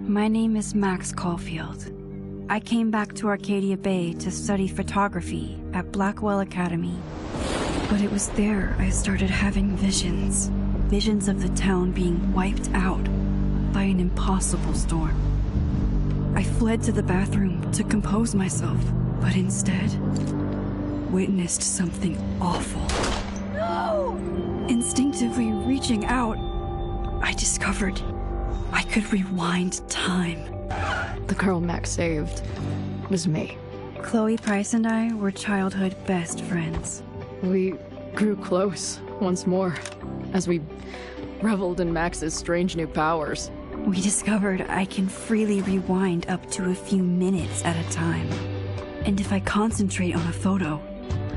My name is Max Caulfield. I came back to Arcadia Bay to study photography at Blackwell Academy. But it was there I started having visions. Visions of the town being wiped out by an impossible storm. I fled to the bathroom to compose myself, but instead witnessed something awful. No! Instinctively reaching out, I discovered I could rewind time. The girl Max saved was me. Chloe Price and I were childhood best friends. We grew close once more as we reveled in Max's strange new powers. We discovered I can freely rewind up to a few minutes at a time. And if I concentrate on a photo,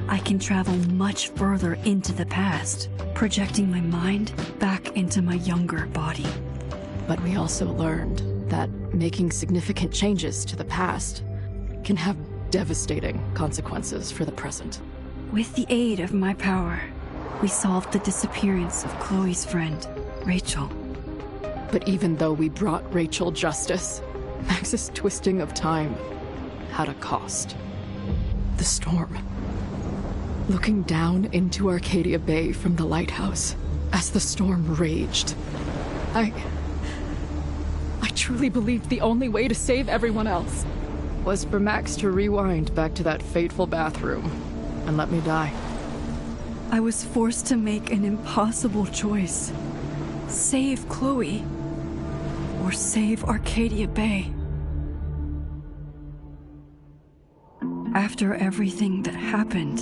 I can travel much further into the past, projecting my mind back into my younger body. But we also learned that making significant changes to the past can have devastating consequences for the present. With the aid of my power, we solved the disappearance of Chloe's friend, Rachel. But even though we brought Rachel justice, Max's twisting of time had a cost. The storm. Looking down into Arcadia Bay from the lighthouse as the storm raged, I truly believed the only way to save everyone else was for Max to rewind back to that fateful bathroom and let me die. I was forced to make an impossible choice. Save Chloe, or save Arcadia Bay. After everything that happened,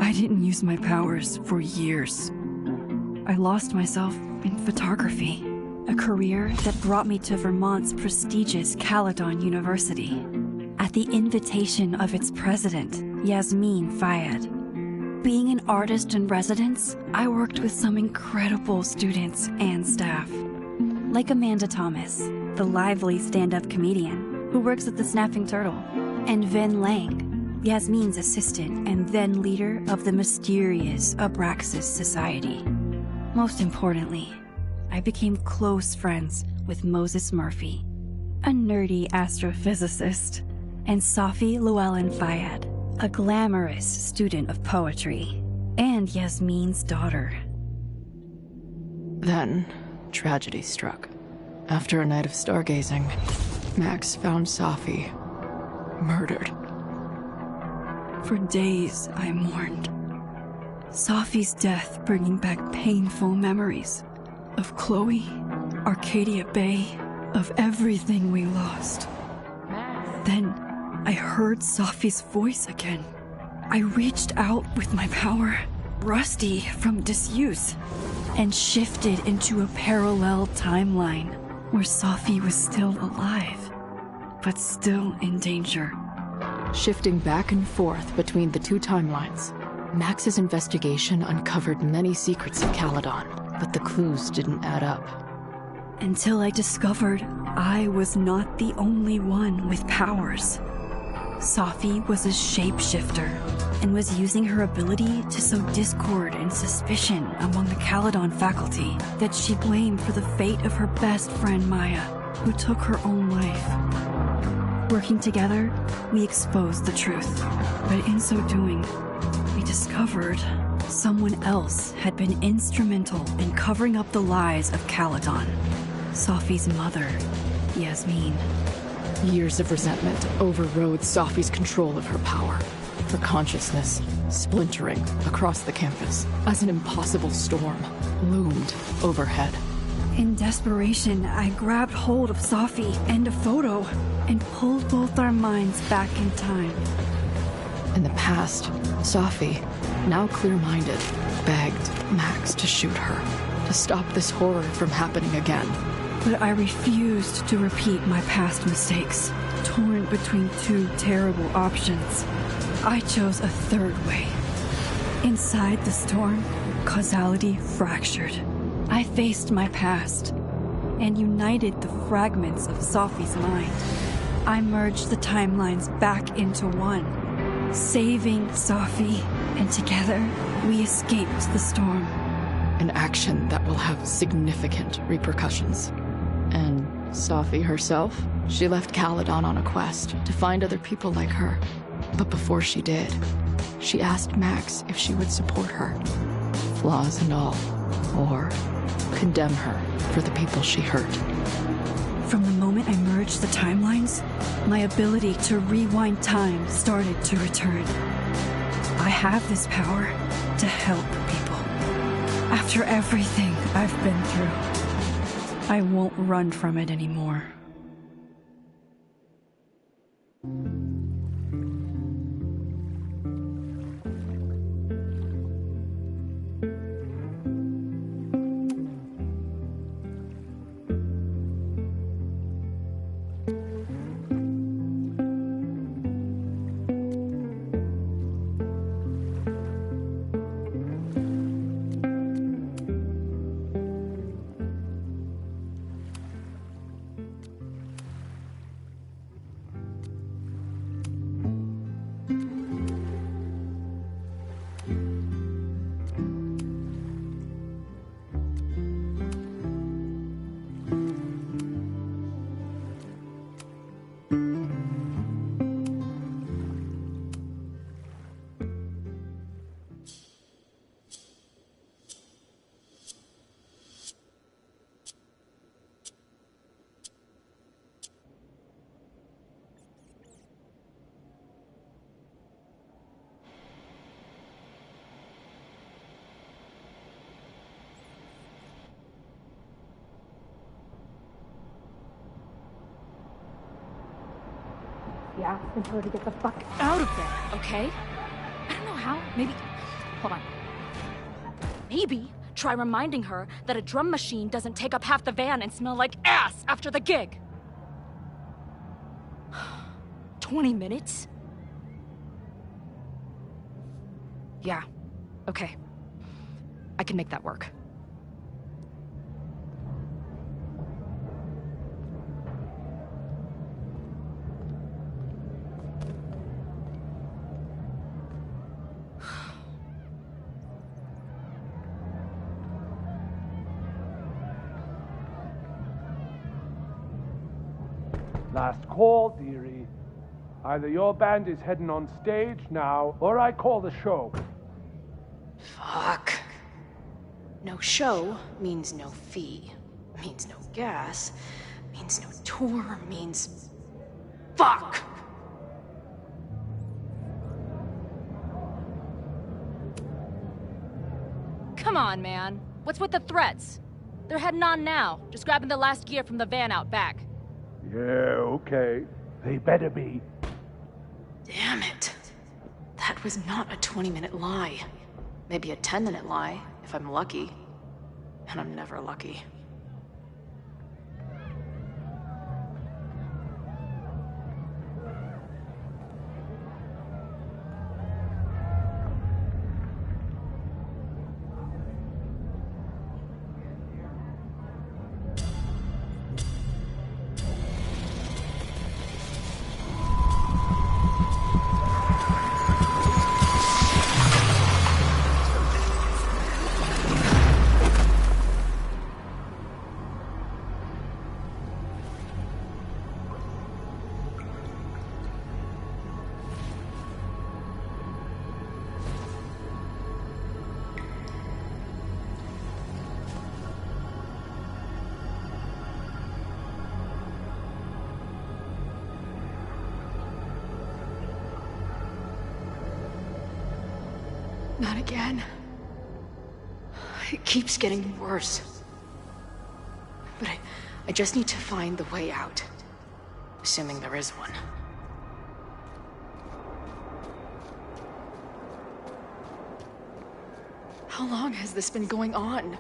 I didn't use my powers for years. I lost myself in photography, a career that brought me to Vermont's prestigious Caledon University, at the invitation of its president, Yasmin Fayed. Being an artist in residence, I worked with some incredible students and staff, like Amanda Thomas, the lively stand-up comedian who works at the Snapping Turtle, and Vin Lang, Yasmin's assistant and then leader of the mysterious Abraxas Society. Most importantly, I became close friends with Moses Murphy, a nerdy astrophysicist, and Safi Llewellyn Fayed, a glamorous student of poetry, and Yasmin's daughter. Then, tragedy struck. After a night of stargazing, Max found Safi murdered. For days, I mourned. Safi's death bringing back painful memories of Chloe, Arcadia Bay, of everything we lost. Then, I heard Safi's voice again. I reached out with my power, rusty from disuse, and shifted into a parallel timeline where Safi was still alive, but still in danger. Shifting back and forth between the two timelines, Max's investigation uncovered many secrets of Caledon, but the clues didn't add up. Until I discovered I was not the only one with powers. Safi was a shapeshifter and was using her ability to sow discord and suspicion among the Caledon faculty that she blamed for the fate of her best friend Maya, who took her own life. Working together, we exposed the truth, but in so doing, we discovered someone else had been instrumental in covering up the lies of Caledon. Safi's mother, Yasmin. Years of resentment overrode Safi's control of her power, her consciousness splintering across the campus as an impossible storm loomed overhead. In desperation, I grabbed hold of Safi and a photo and pulled both our minds back in time. In the past, Safi, now clear-minded, begged Max to shoot her, to stop this horror from happening again. But I refused to repeat my past mistakes, torn between two terrible options. I chose a third way. Inside the storm, causality fractured. I faced my past and united the fragments of Sophie's mind. I merged the timelines back into one, saving Sophie, and together we escaped the storm. An action that will have significant repercussions. And Sophie herself? She left Caledon on a quest to find other people like her. But before she did, she asked Max if she would support her, flaws and all, or condemn her for the people she hurt. From the moment I merged the timelines, my ability to rewind time started to return. I have this power to help people. After everything I've been through, I won't run from it anymore. Asking her to get the fuck out of there, okay? I don't know how. Maybe... Hold on. Maybe try reminding her that a drum machine doesn't take up half the van and smell like ass after the gig. 20 minutes? Yeah. Okay. I can make that work. Last call, dearie. Either your band is heading on stage now, or I call the show. Fuck. No show means no fee. Means no gas. Means no tour. Means... Fuck! Come on, man. What's with the threats? They're heading on now. Just grabbing the last gear from the van out back. Yeah, okay. They better be. Damn it. That was not a 20-minute lie. Maybe a 10-minute lie, if I'm lucky. And I'm never lucky. Not again. It keeps getting worse. But I just need to find the way out. Assuming there is one. How long has this been going on?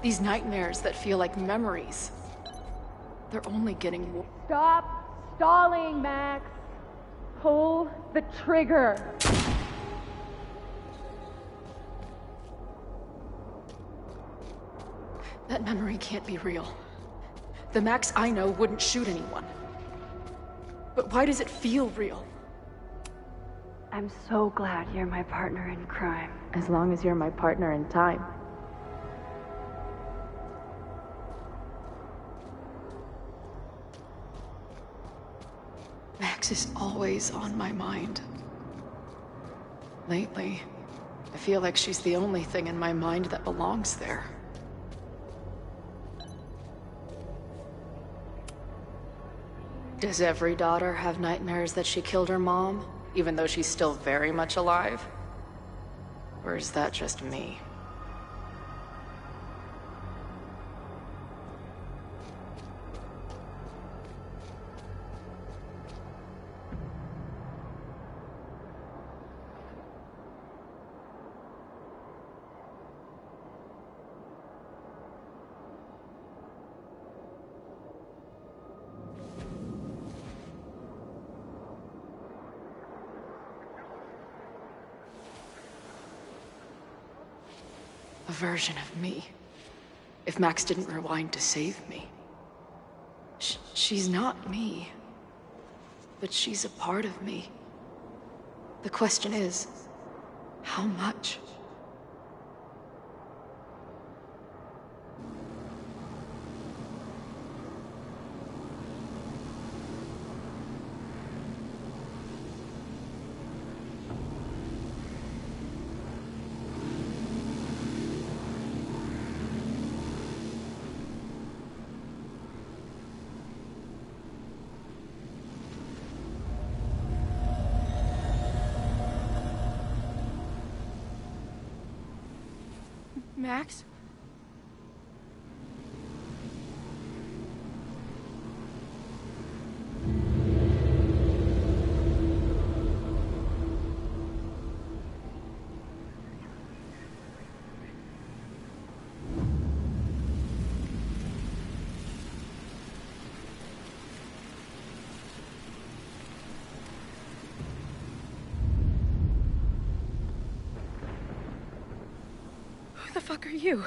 These nightmares that feel like memories. They're only getting worse. Stop stalling, Max. Pull the trigger. That memory can't be real. The Max I know wouldn't shoot anyone. But why does it feel real? I'm so glad you're my partner in crime. As long as you're my partner in time. Max is always on my mind. Lately, I feel like she's the only thing in my mind that belongs there. Does every daughter have nightmares that she killed her mom, even though she's still very much alive? Or is that just me? A version of me. If Max didn't rewind to save me. She's not me. But she's a part of me. The question is, how much? Max? Who the fuck are you?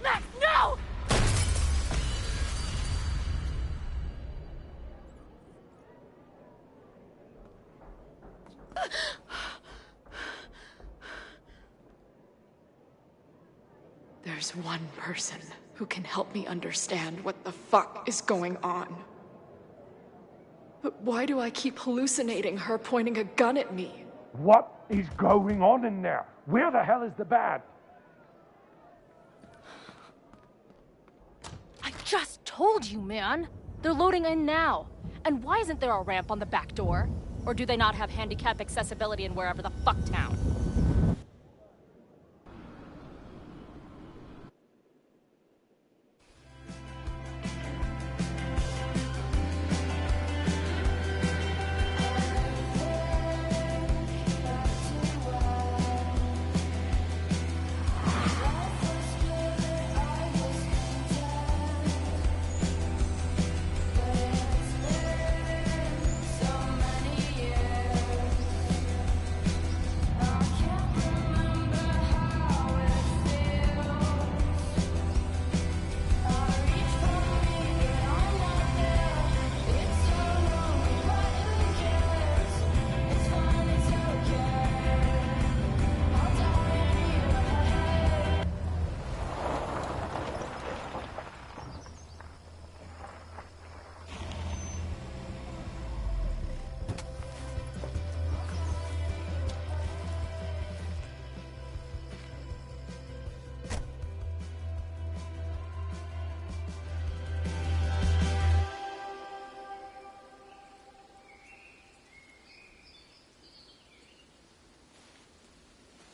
Max, no! There's one person who can help me understand what the fuck is going on. But why do I keep hallucinating her pointing a gun at me? What is going on in there? Where the hell is the bad? I just told you, man. They're loading in now. And why isn't there a ramp on the back door? Or do they not have handicap accessibility in wherever the fuck town?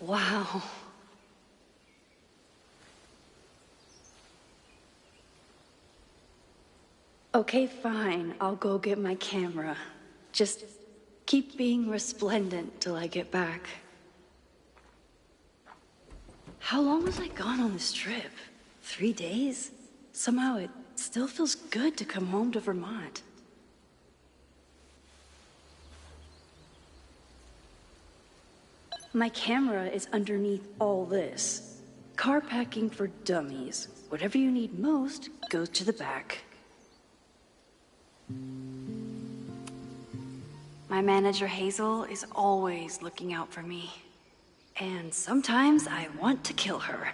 Wow. Okay, fine. I'll go get my camera. Just keep being resplendent till I get back. How long was I gone on this trip? 3 days? Somehow it still feels good to come home to Vermont. My camera is underneath all this. Car packing for dummies. Whatever you need most goes to the back. My manager Hazel is always looking out for me. And sometimes I want to kill her.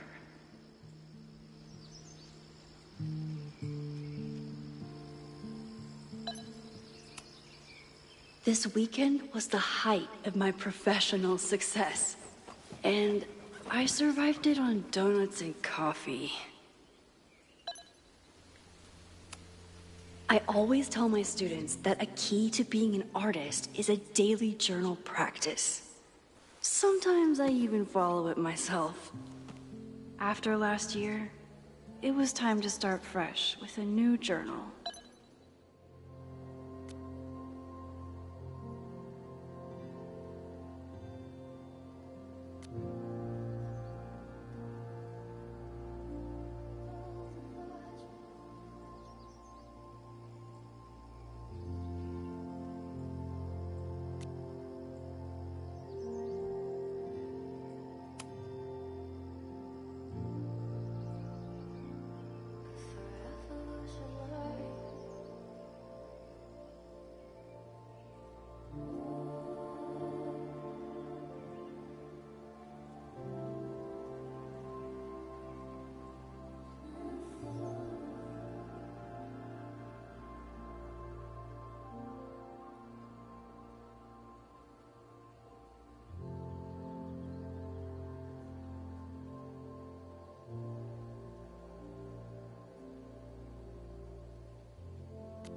This weekend was the height of my professional success. And I survived it on donuts and coffee. I always tell my students that a key to being an artist is a daily journal practice. Sometimes I even follow it myself. After last year, it was time to start fresh with a new journal.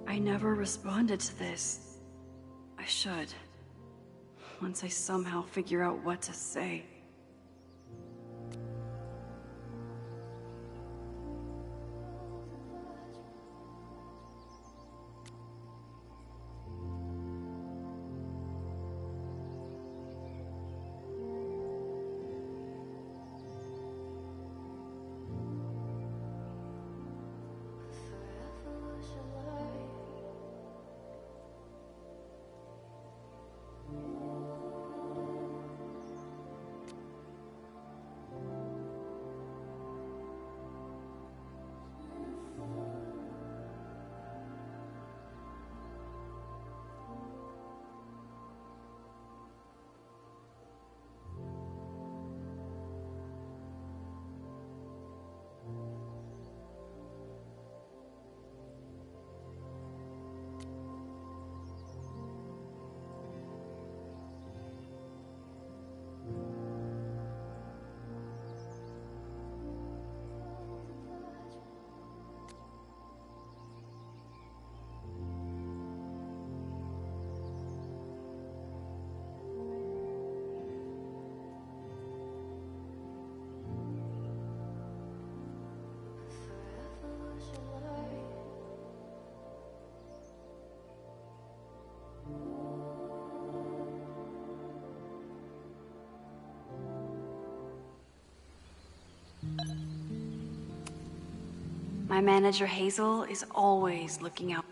I never responded to this. I should. Once I somehow figure out what to say. My manager Hazel is always looking out.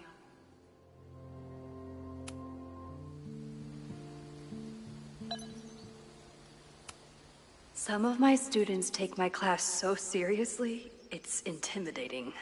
Some of my students take my class so seriously, it's intimidating.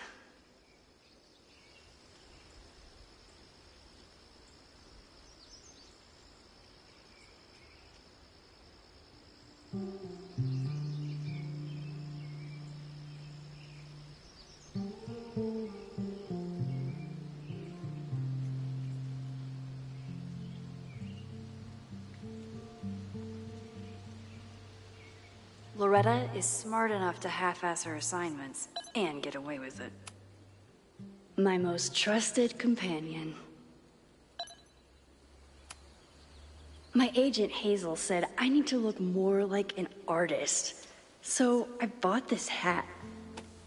Loretta is smart enough to half-ass her assignments and get away with it. My most trusted companion. My agent Hazel said I need to look more like an artist, so I bought this hat.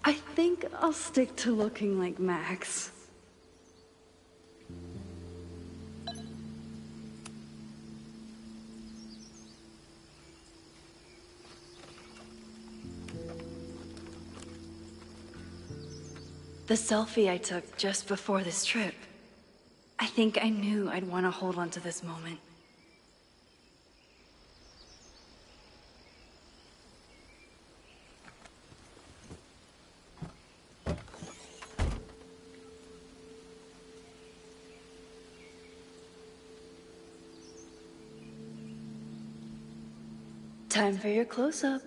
I think I'll stick to looking like Max. The selfie I took just before this trip. I think I knew I'd want to hold on to this moment. Time for your close-up.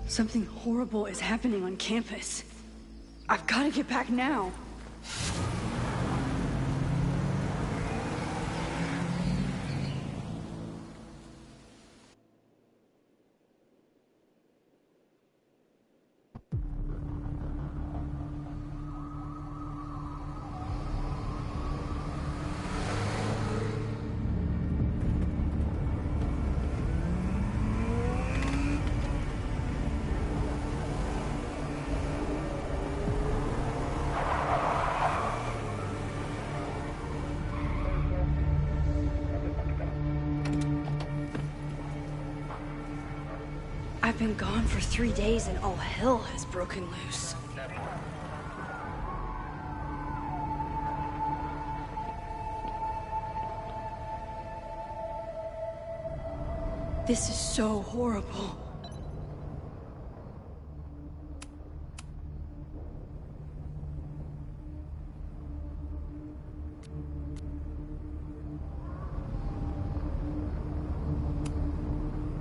Something horrible is happening on campus. I've got to get back now. I've been gone for 3 days and all hell has broken loose. This is so horrible.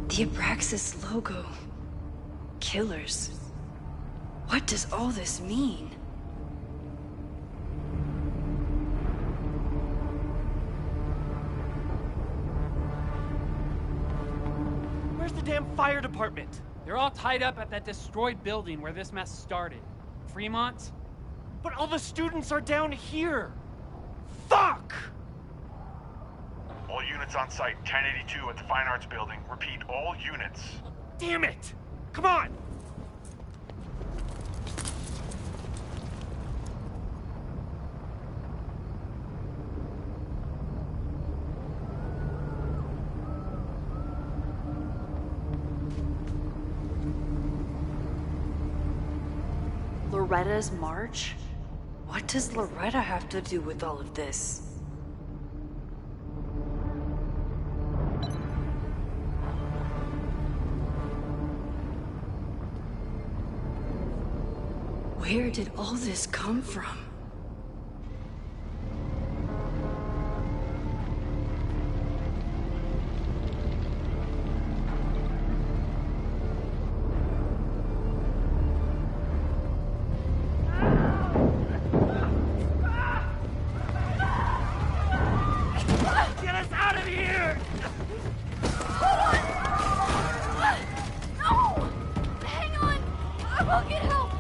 The Abraxas logo. Killers. What does all this mean? Where's the damn fire department? They're all tied up at that destroyed building where this mess started. Fremont? But all the students are down here! Fuck! All units on site, 1082 at the Fine Arts Building. Repeat, all units. Damn it! Come on! Loretta's march? What does Loretta have to do with all of this? Where did all this come from? Get us out of here! No! Hang on! I will get help!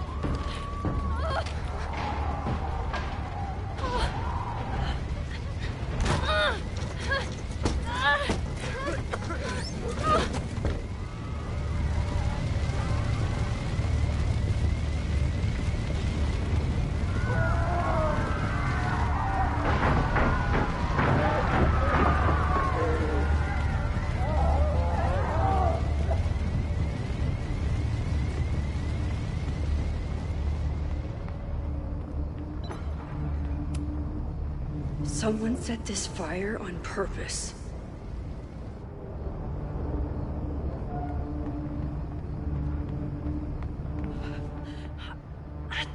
Someone set this fire on purpose.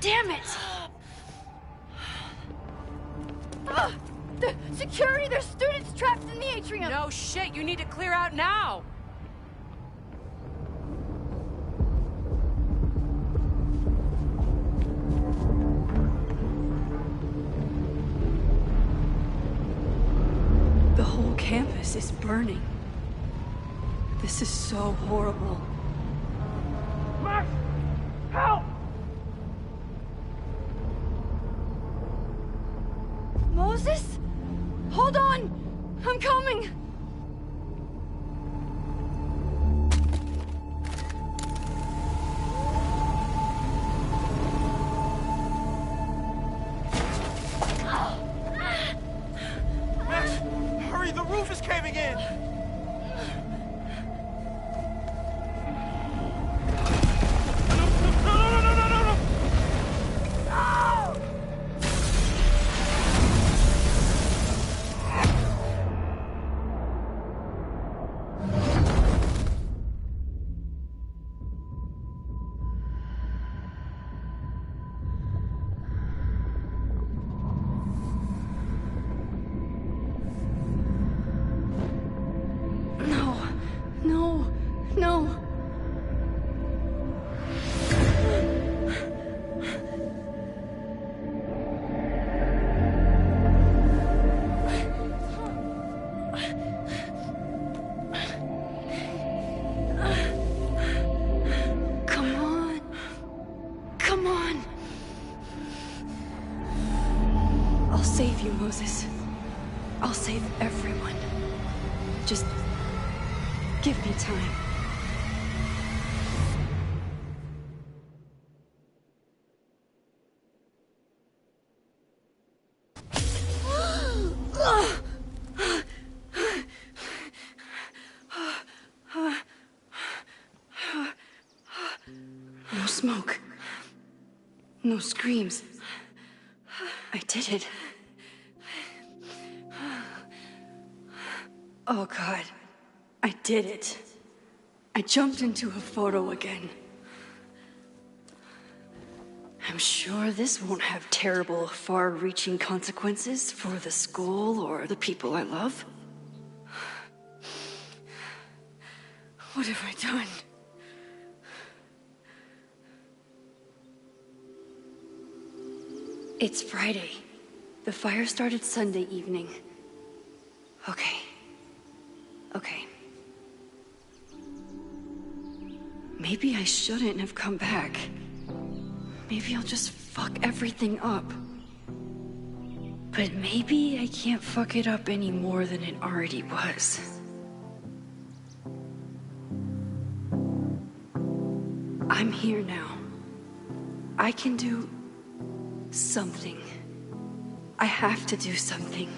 Damn it! The security! There's students trapped in the atrium! No shit, you need to clear out now! The whole campus is burning. This is so horrible. Max! Help! Moses? Hold on! I'm coming! Max, hurry, the roof is caving in! No! No. Come on. I'll save you, Moses. I'll save everyone. Just give me time. No smoke. No screams. I did it. Oh God. I did it. I jumped into a photo again. I'm sure this won't have terrible, far-reaching consequences for the school or the people I love. What have I done? It's Friday. The fire started Sunday evening. Okay. Maybe I shouldn't have come back. Maybe I'll just fuck everything up. But maybe I can't fuck it up any more than it already was. I'm here now. I can do something. I have to do something.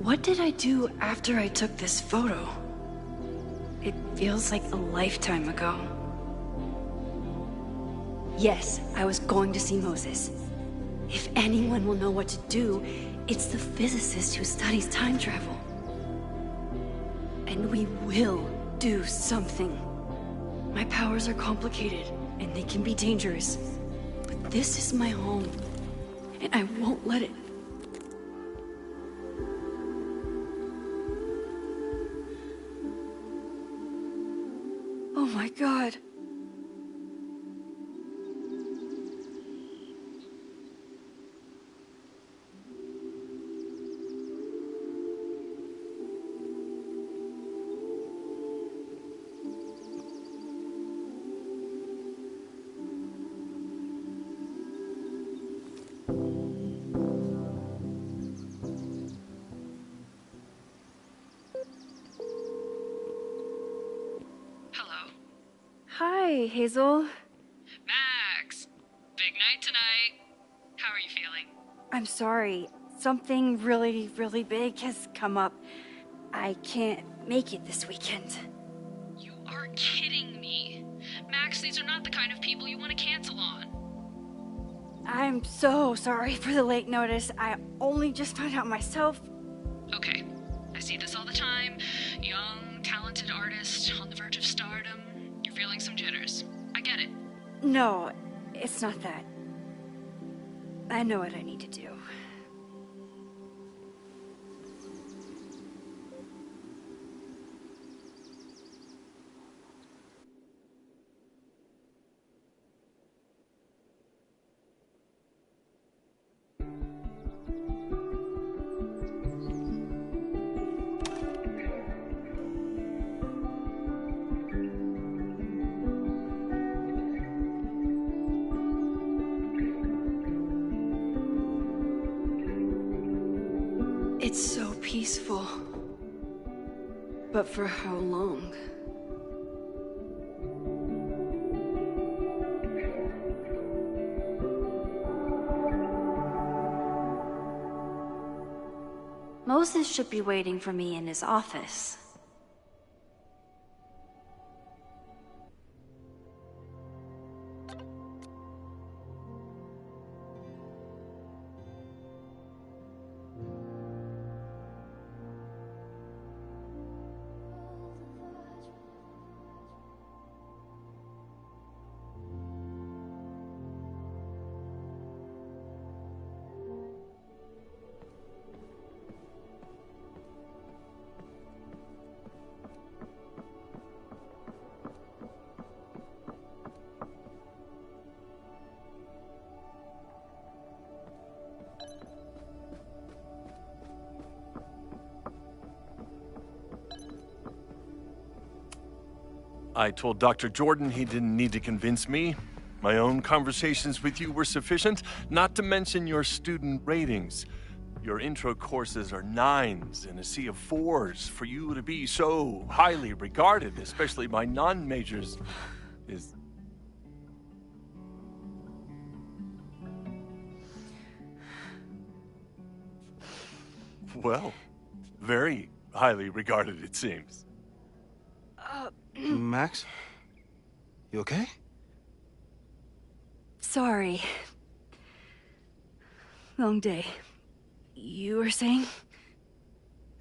What did I do after I took this photo? It feels like a lifetime ago. Yes, I was going to see Moses. If anyone will know what to do, it's the physicist who studies time travel. And we will do something. My powers are complicated, and they can be dangerous. But this is my home, and I won't let it. Oh my God. Hi, Hazel. Max! Big night tonight. How are you feeling? I'm sorry. Something really, really big has come up. I can't make it this weekend. You are kidding me? Max, these are not the kind of people you want to cancel on. I'm so sorry for the late notice. I only just found out myself. Okay, I see this all the time. Young, talented artist on the verge of stardom. You're feeling some jitters. I get it. No, it's not that. I know what I need to do. It's so peaceful. But for how long? Moses should be waiting for me in his office. I told Dr. Jordan he didn't need to convince me. My own conversations with you were sufficient, not to mention your student ratings. Your intro courses are 9s in a sea of 4s. For you to be so highly regarded, especially by non-majors, is... well, very highly regarded, it seems. Max? You okay? Sorry. Long day. You were saying?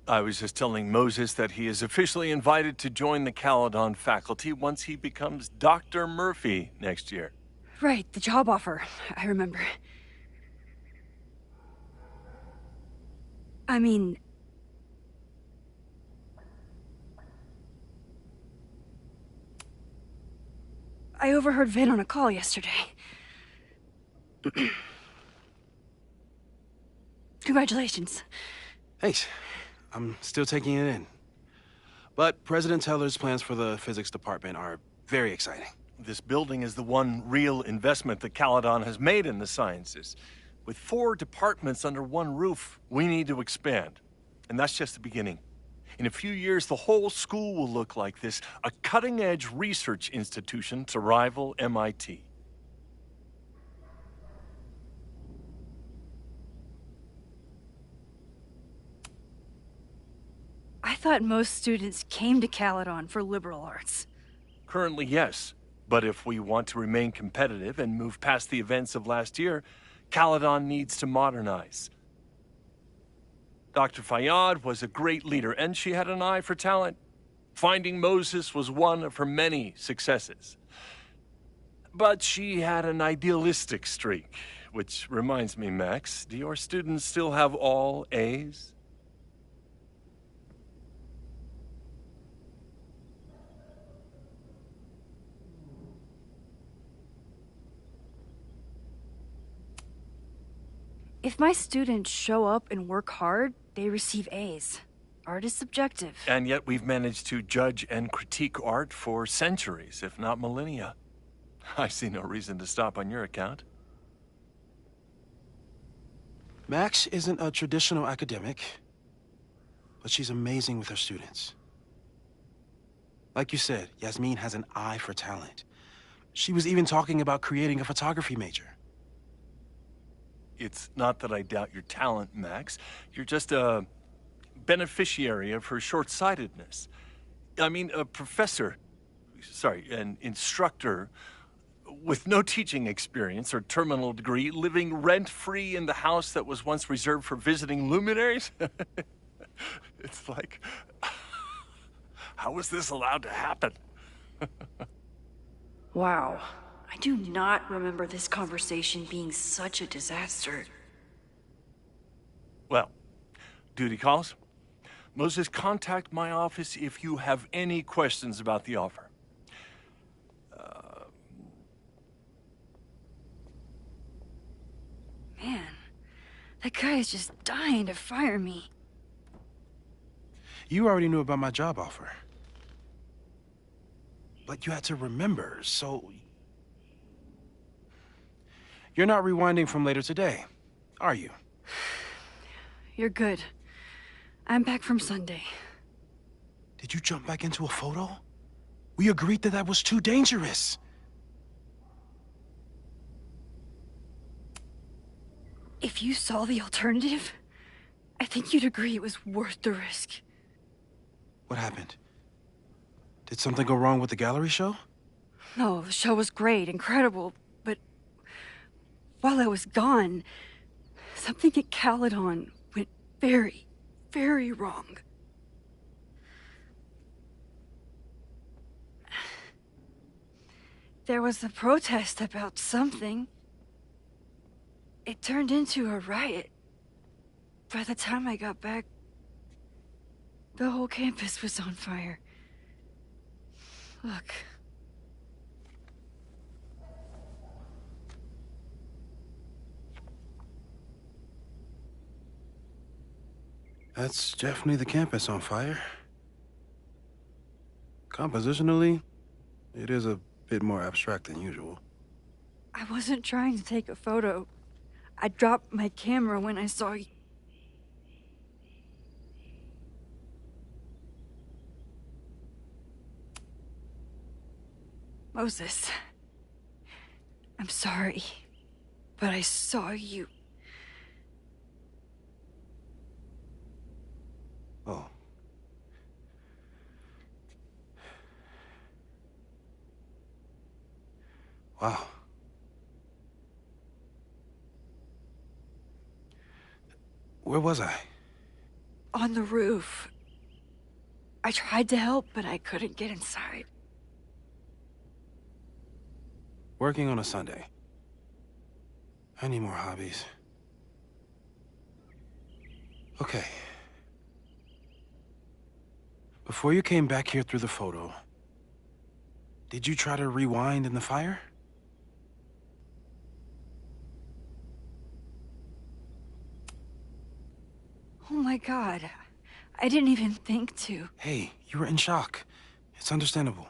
I was just telling Moses that he is officially invited to join the Caledon faculty once he becomes Dr. Murphy next year. Right, the job offer. I remember. I mean... I overheard Vin on a call yesterday. Congratulations. Thanks. I'm still taking it in. But President Teller's plans for the physics department are very exciting. This building is the one real investment that Caledon has made in the sciences. With 4 departments under one roof, we need to expand. And that's just the beginning. In a few years, the whole school will look like this, a cutting-edge research institution to rival MIT. I thought most students came to Caledon for liberal arts. Currently, yes. But if we want to remain competitive and move past the events of last year, Caledon needs to modernize. Dr. Fayyad was a great leader, and she had an eye for talent. Finding Moses was one of her many successes. But she had an idealistic streak, which reminds me, Max, do your students still have all A's? If my students show up and work hard, they receive A's. Art is subjective. And yet we've managed to judge and critique art for centuries, if not millennia. I see no reason to stop on your account. Max isn't a traditional academic, but she's amazing with her students. Like you said, Yasmin has an eye for talent. She was even talking about creating a photography major. It's not that I doubt your talent, Max. You're just a beneficiary of her short-sightedness. I mean, a professor. an instructor with no teaching experience or terminal degree living rent-free in the house that was once reserved for visiting luminaries? It's like, how was this allowed to happen? Wow. I do not remember this conversation being such a disaster. Well, duty calls. Moses, contact my office if you have any questions about the offer. Man, that guy is just dying to fire me. You already knew about my job offer. But you had to remember, so... You're not rewinding from later today, are you? You're good. I'm back from Sunday. Did you jump back into a photo? We agreed that that was too dangerous. If you saw the alternative, I think you'd agree it was worth the risk. What happened? Did something go wrong with the gallery show? No, the show was great, incredible, but while I was gone, something at Caledon went very, very wrong. There was a protest about something. It turned into a riot. By the time I got back, the whole campus was on fire. Look. That's definitely the campus on fire. Compositionally, it is a bit more abstract than usual. I wasn't trying to take a photo. I dropped my camera when I saw you. Moses, I'm sorry, but I saw you. Oh. Wow. Where was I? On the roof. I tried to help, but I couldn't get inside. Working on a Sunday. I need more hobbies. Okay. Before you came back here through the photo, did you try to rewind in the fire? Oh my God. I didn't even think to. Hey, you were in shock. It's understandable.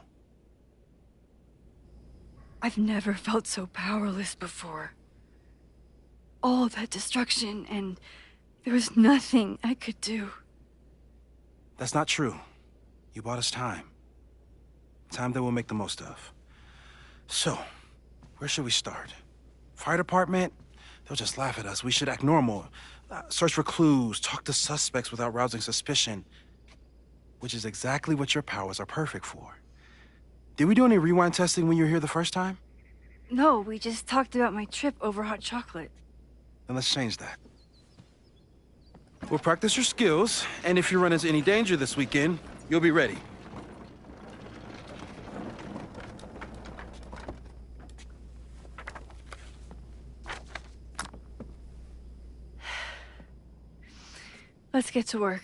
I've never felt so powerless before. All that destruction, and there was nothing I could do. That's not true. You bought us time. Time that we'll make the most of. So, where should we start? Fire department? They'll just laugh at us. We should act normal. Search for clues, talk to suspects without rousing suspicion. Which is exactly what your powers are perfect for. Did we do any rewind testing when you were here the first time? No, we just talked about my trip over hot chocolate. Then let's change that. We'll practice your skills, and if you run into any danger this weekend, you'll be ready. Let's get to work.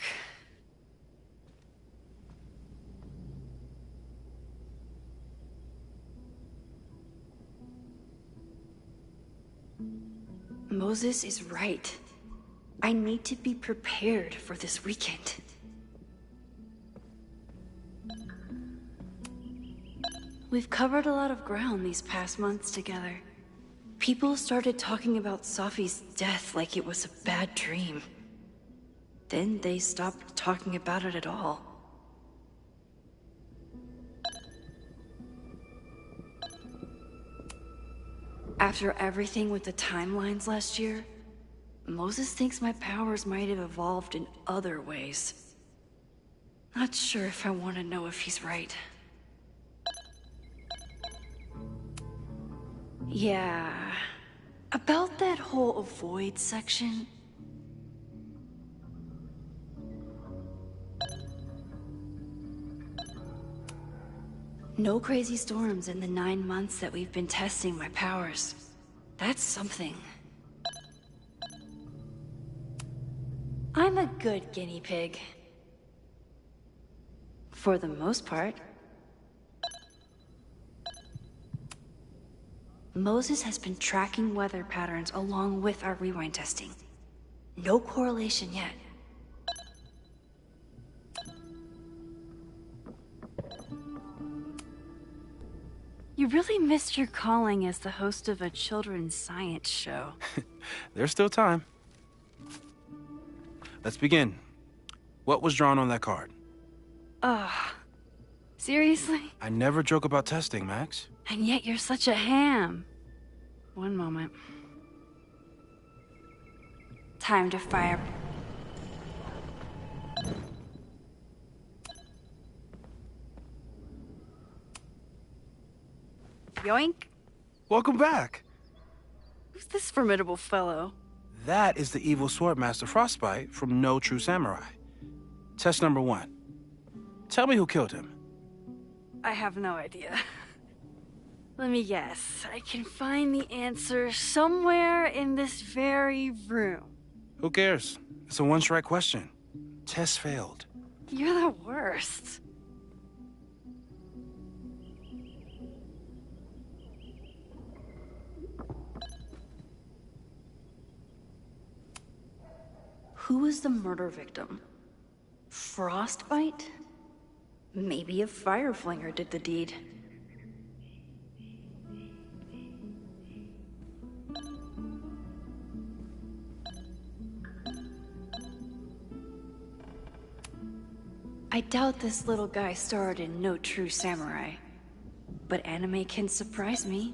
Moses is right. I need to be prepared for this weekend. We've covered a lot of ground these past months together. People started talking about Safi's death like it was a bad dream. Then they stopped talking about it at all. After everything with the timelines last year, Moses thinks my powers might have evolved in other ways. Not sure if I want to know if he's right. Yeah. About that whole avoid section. No crazy storms in the 9 months that we've been testing my powers. That's something. I'm a good guinea pig. For the most part. Moses has been tracking weather patterns along with our rewind testing. No correlation yet. You really missed your calling as the host of a children's science show. There's still time. Let's begin. What was drawn on that card? Seriously? I never joke about testing, Max. And yet you're such a ham. One moment. Time to fire. Yoink. Welcome back. Who's this formidable fellow? That is the evil Swordmaster Frostbite from No True Samurai. Test number 1. Tell me who killed him. I have no idea. Let me guess. I can find the answer somewhere in this very room. Who cares? It's a one-strike question. Test failed. You're the worst. Who was the murder victim? Frostbite? Maybe a fire flinger did the deed. I doubt this little guy starred in No True Samurai, but anime can surprise me.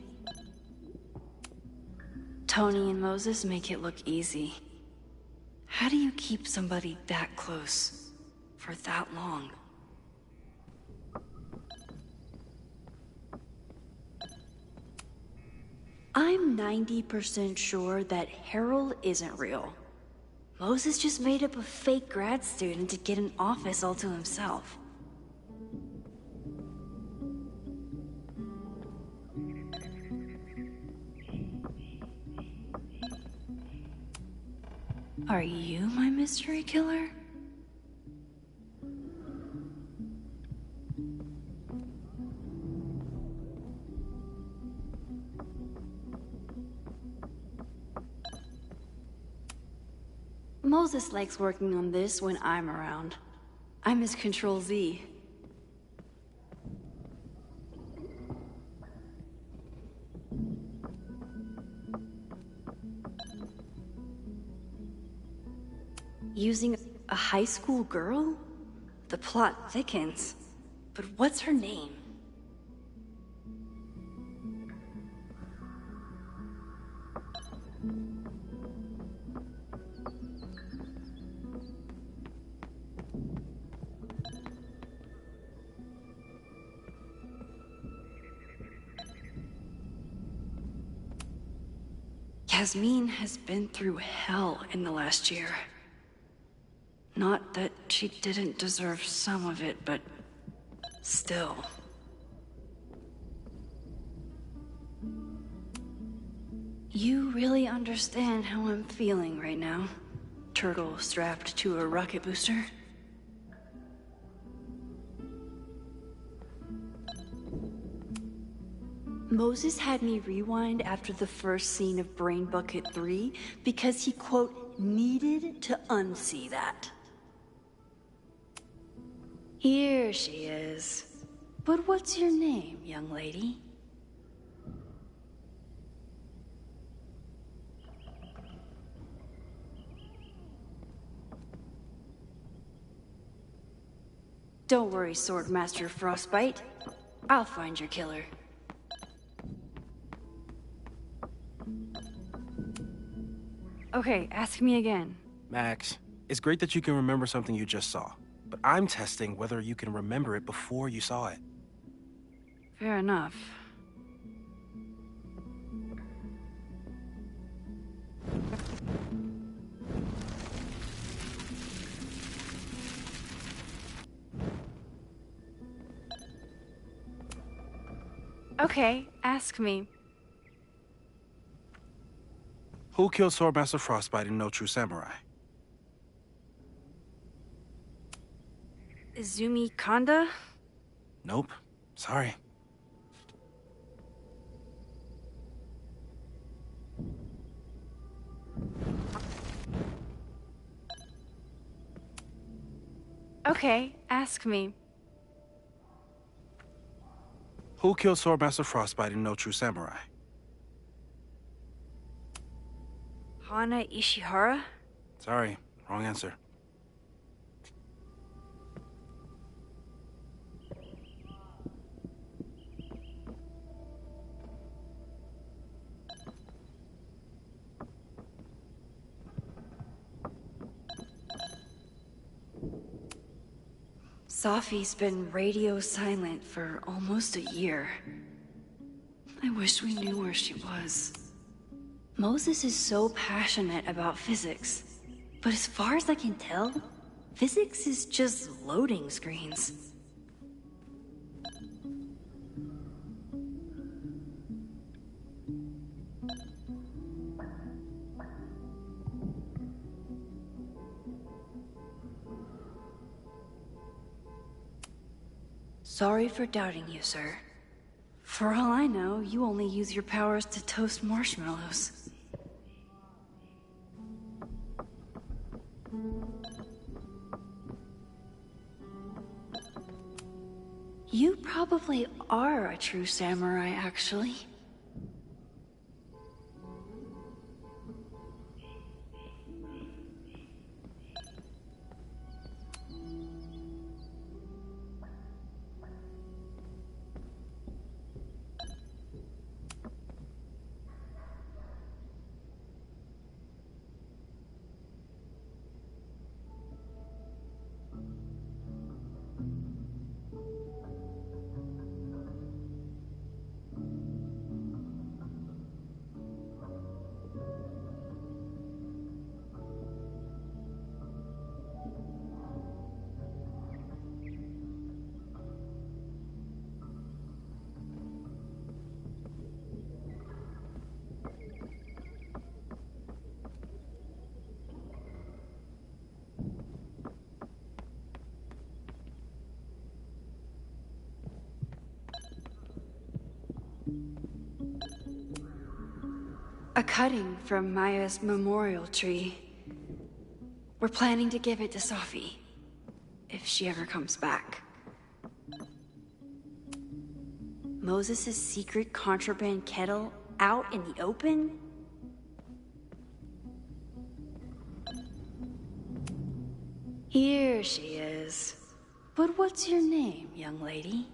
Tony and Moses make it look easy. How do you keep somebody that close for that long? I'm 90% sure that Harold isn't real. Moses just made up a fake grad student to get an office all to himself. Are you my mystery killer? Moses likes working on this when I'm around. I'm his Control-Z. Using a high school girl? The plot thickens. But what's her name? Yasmin has been through hell in the last year. Not that she didn't deserve some of it, but still. You really understand how I'm feeling right now? Turtle strapped to a rocket booster? Moses had me rewind after the first scene of Brain Bucket 3 because he, quote, needed to unsee that. Here she is. But what's your name, young lady? Don't worry, Swordmaster Frostbite. I'll find your killer. Okay, ask me again. Max, it's great that you can remember something you just saw, but I'm testing whether you can remember it before you saw it. Fair enough. Okay, ask me. Who killed Swordmaster Frostbite in No True Samurai? Izumi Kanda? Nope. Sorry. Okay, ask me. Who killed Swordmaster Frostbite in No True Samurai? Hana Ishihara? Sorry, wrong answer. Safi's been radio silent for almost a year. I wish we knew where she was. Moses is so passionate about physics, but as far as I can tell, physics is just loading screens. Sorry for doubting you, sir. For all I know, you only use your powers to toast marshmallows. You probably are a true samurai, actually. A cutting from Maya's memorial tree. We're planning to give it to Safi, if she ever comes back. Moses' secret contraband kettle out in the open? Here she is. But what's your name, young lady?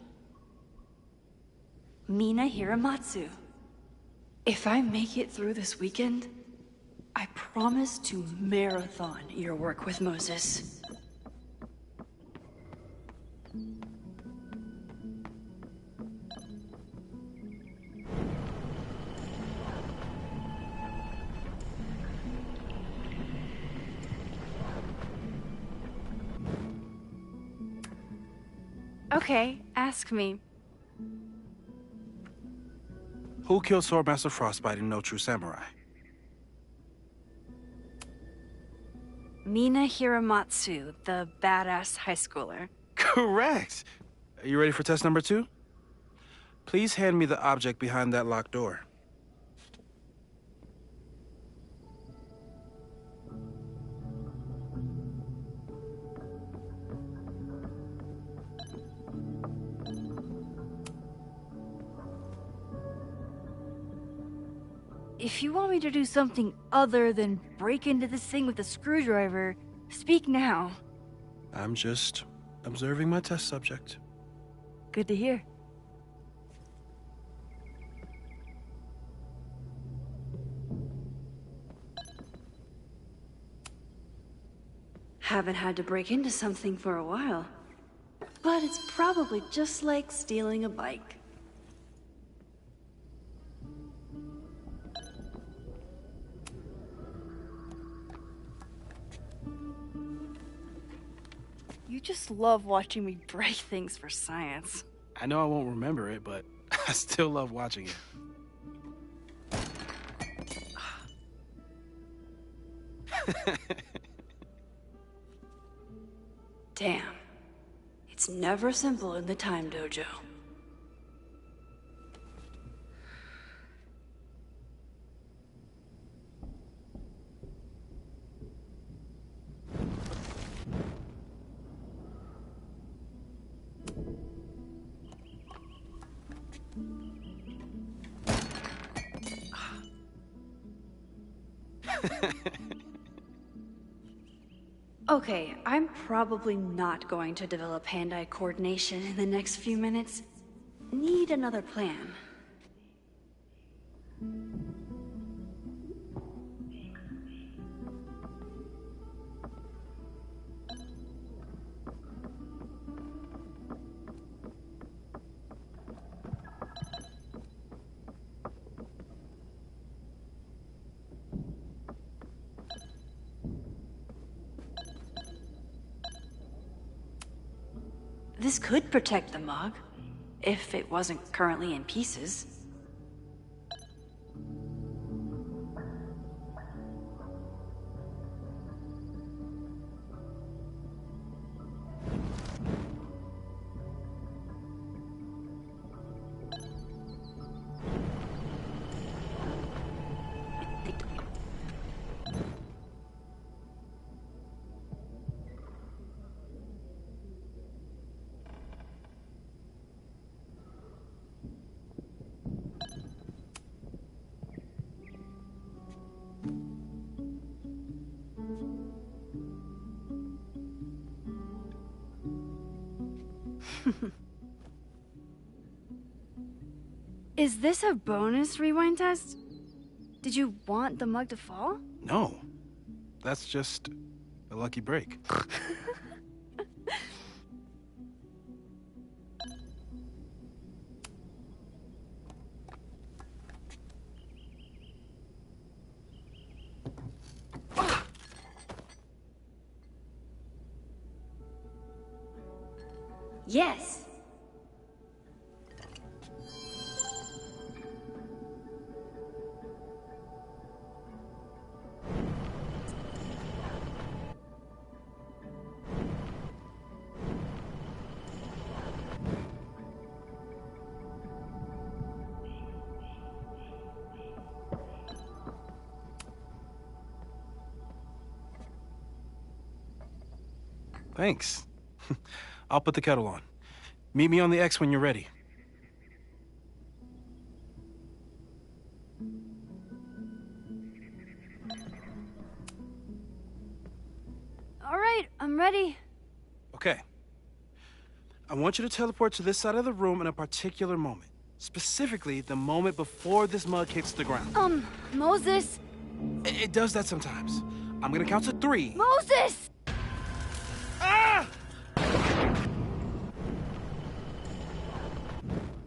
Mina Hiramatsu. If I make it through this weekend, I promise to marathon your work with Moses. Okay, ask me. Who killed Swordmaster Frostbite in No True Samurai? Mina Hiramatsu, the badass high schooler. Correct! Are you ready for test number 2? Please hand me the object behind that locked door. If you want me to do something other than break into this thing with a screwdriver, speak now. I'm just observing my test subject. Good to hear. Haven't had to break into something for a while. But it's probably just like stealing a bike. You just love watching me break things for science. I know I won't remember it, but I still love watching it. Damn. It's never simple in the time dojo. Okay, I'm probably not going to develop hand-eye coordination in the next few minutes. Need another plan. This could protect the mug, if it wasn't currently in pieces. Is this a bonus rewind test? Did you want the mug to fall? No. That's just a lucky break. Yes. Thanks. I'll put the kettle on. Meet me on the X when you're ready. All right, I'm ready. Okay. I want you to teleport to this side of the room in a particular moment. Specifically, the moment before this mug hits the ground. Moses? It does that sometimes. I'm gonna count to 3. Moses! Ah!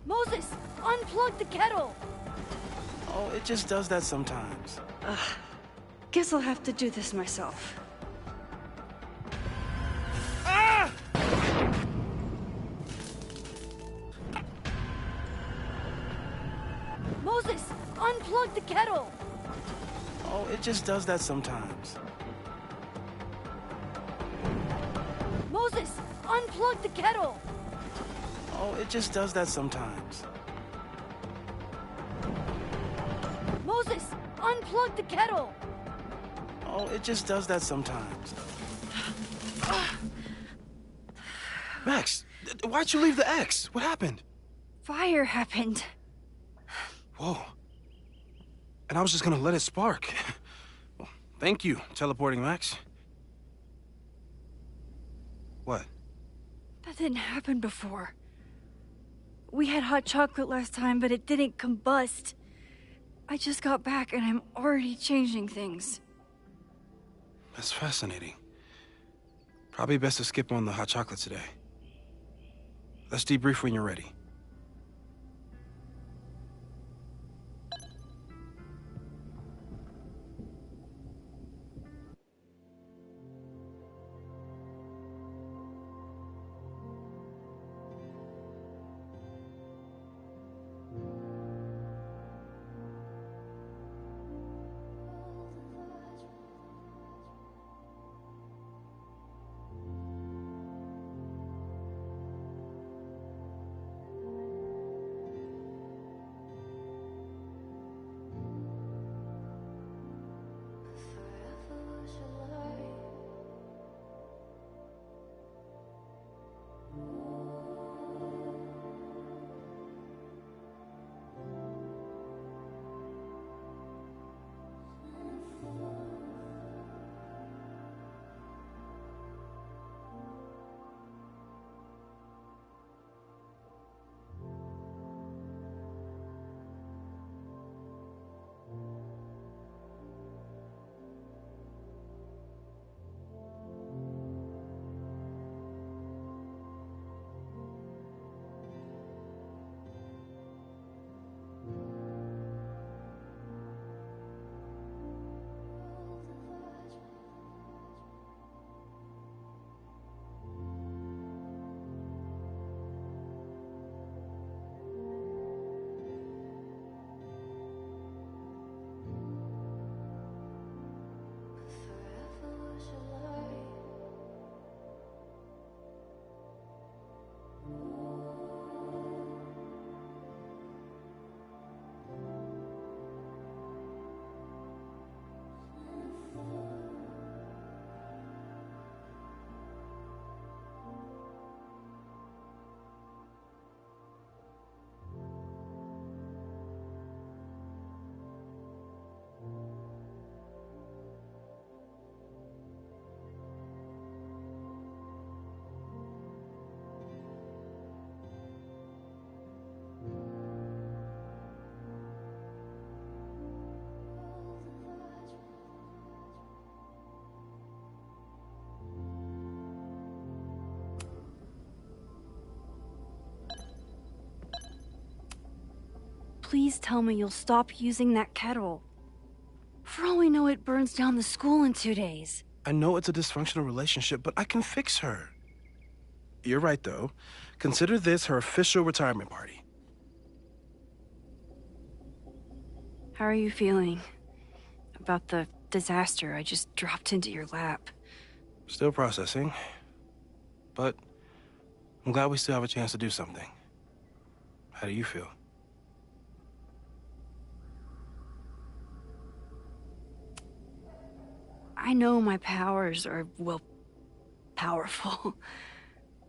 Moses, unplug the kettle! Oh, it just does that sometimes. Guess I'll have to do this myself. Ah! Moses, unplug the kettle! Oh, it just does that sometimes. Moses, unplug the kettle! Oh, it just does that sometimes. Moses, unplug the kettle! Oh, it just does that sometimes. Max, why'd you leave the X? What happened? Fire happened. Whoa. And I was just gonna let it spark. Well, thank you, teleporting Max. What? That didn't happen before. We had hot chocolate last time, but it didn't combust. I just got back and I'm already changing things. That's fascinating. Probably best to skip on the hot chocolate today. Let's debrief when you're ready. please tell me you'll stop using that kettle? For all we know, it burns down the school in 2 days. I know it's a dysfunctional relationship, but I can fix her. You're right, though. Consider this her official retirement party. How are you feeling about the disaster I just dropped into your lap? Still processing. But I'm glad we still have a chance to do something. How do you feel? I know my powers are, well, powerful.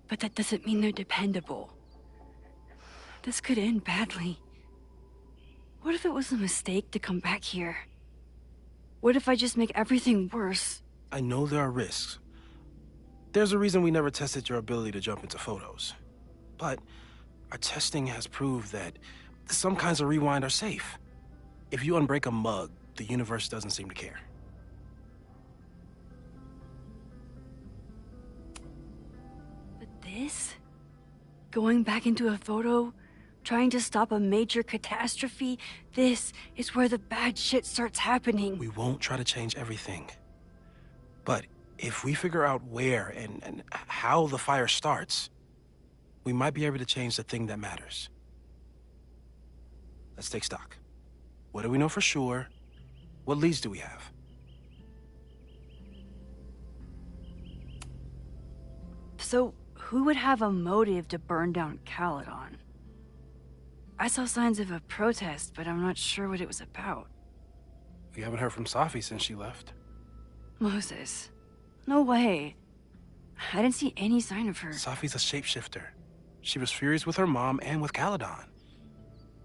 But that doesn't mean they're dependable. This could end badly. What if it was a mistake to come back here? What if I just make everything worse? I know there are risks. There's a reason we never tested your ability to jump into photos. But our testing has proved that some kinds of rewind are safe. If you unbreak a mug, the universe doesn't seem to care. But this? Going back into a photo? Trying to stop a major catastrophe? This is where the bad shit starts happening. We won't try to change everything. But if we figure out where and how the fire starts, we might be able to change the thing that matters. Let's take stock. What do we know for sure? What leads do we have? So, who would have a motive to burn down Caledon? I saw signs of a protest, but I'm not sure what it was about. We haven't heard from Safi since she left. Moses. No way. I didn't see any sign of her. Safi's a shapeshifter. She was furious with her mom and with Caledon.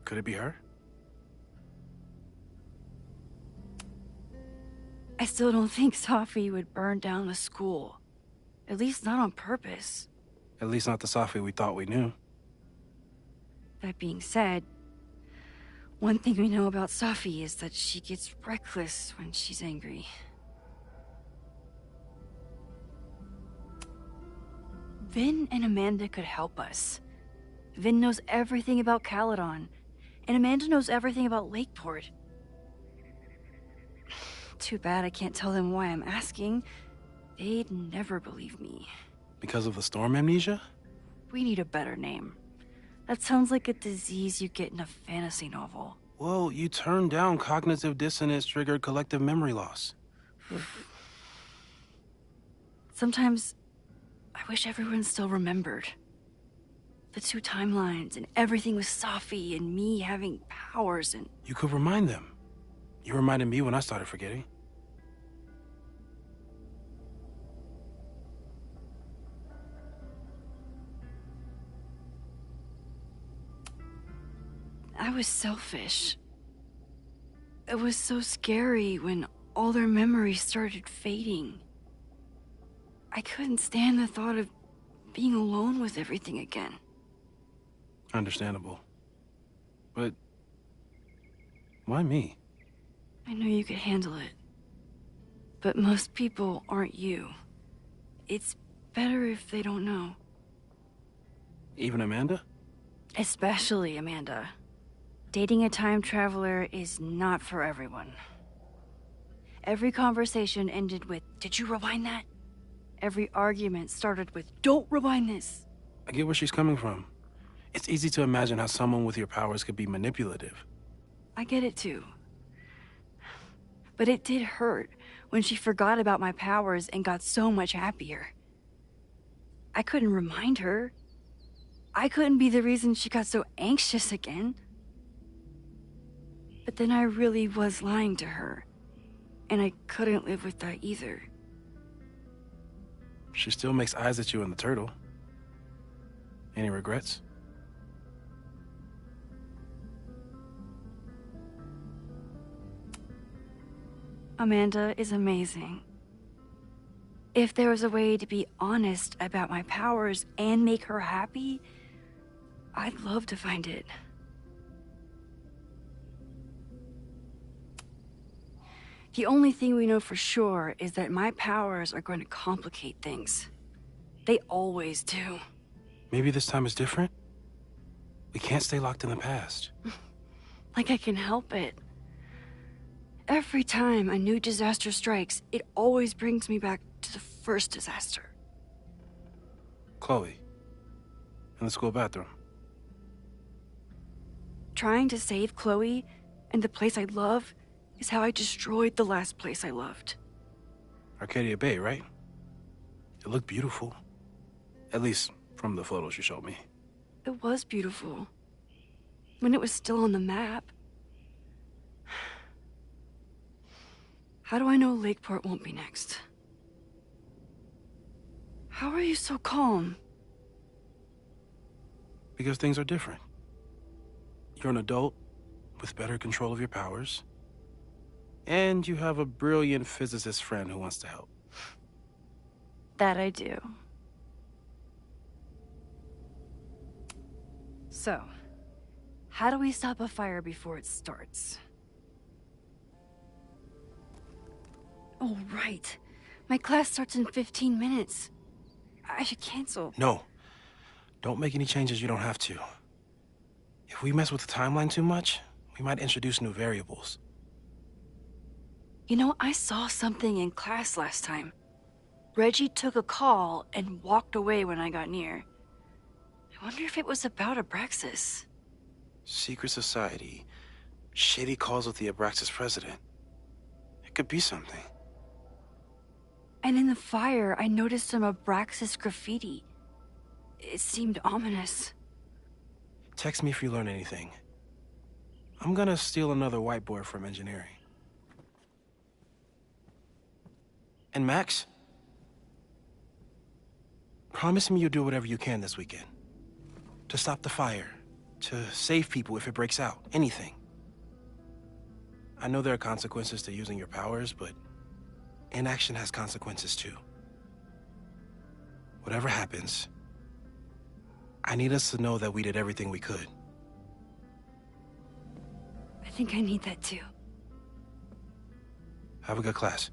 Could it be her? I still don't think Safi would burn down the school. At least not on purpose. At least not the Safi we thought we knew. That being said, one thing we know about Safi is that she gets reckless when she's angry. Vin and Amanda could help us. Vin knows everything about Caledon, and Amanda knows everything about Lakeport. Too bad I can't tell them why I'm asking. They'd never believe me. Because of the storm amnesia? We need a better name. That sounds like a disease you get in a fantasy novel. Well, you turned down cognitive dissonance triggered collective memory loss. Sometimes, I wish everyone still remembered. The 2 timelines and everything with Safi and me having powers and... You could remind them. You reminded me when I started forgetting. I was selfish. It was so scary when all their memories started fading. I couldn't stand the thought of being alone with everything again. Understandable. But why me? I knew you could handle it. But most people aren't you. It's better if they don't know. Even Amanda? Especially Amanda. Dating a time traveler is not for everyone. Every conversation ended with, "Did you rewind that?" Every argument started with, "Don't rewind this." I get where she's coming from. It's easy to imagine how someone with your powers could be manipulative. I get it too. But it did hurt when she forgot about my powers and got so much happier. I couldn't remind her. I couldn't be the reason she got so anxious again. But then I really was lying to her, and I couldn't live with that either. She still makes eyes at you and the turtle. Any regrets? Amanda is amazing. If there was a way to be honest about my powers and make her happy, I'd love to find it. The only thing we know for sure is that my powers are going to complicate things. They always do. Maybe this time is different? We can't stay locked in the past. Like I can help it. Every time a new disaster strikes, it always brings me back to the first disaster. Chloe, in the school bathroom. Trying to save Chloe and the place I love is how I destroyed the last place I loved. Arcadia Bay, right? It looked beautiful. At least from the photos you showed me. It was beautiful. When it was still on the map. How do I know Lakeport won't be next? How are you so calm? Because things are different. You're an adult with better control of your powers. And you have a brilliant physicist friend who wants to help. That I do. So, how do we stop a fire before it starts? Oh, right. My class starts in 15 minutes. I should cancel. No. Don't make any changes you don't have to. If we mess with the timeline too much, we might introduce new variables. You know, I saw something in class last time. Reggie took a call and walked away when I got near. I wonder if it was about Abraxas. Secret society. Shady calls with the Abraxas president. It could be something. And in the fire, I noticed some Abraxas graffiti. It seemed ominous. Text me if you learn anything. I'm gonna steal another whiteboard from engineering. And Max? Promise me you'll do whatever you can this weekend. To stop the fire. To save people if it breaks out. Anything. I know there are consequences to using your powers, but inaction has consequences too. Whatever happens, I need us to know that we did everything we could. I think I need that too. Have a good class.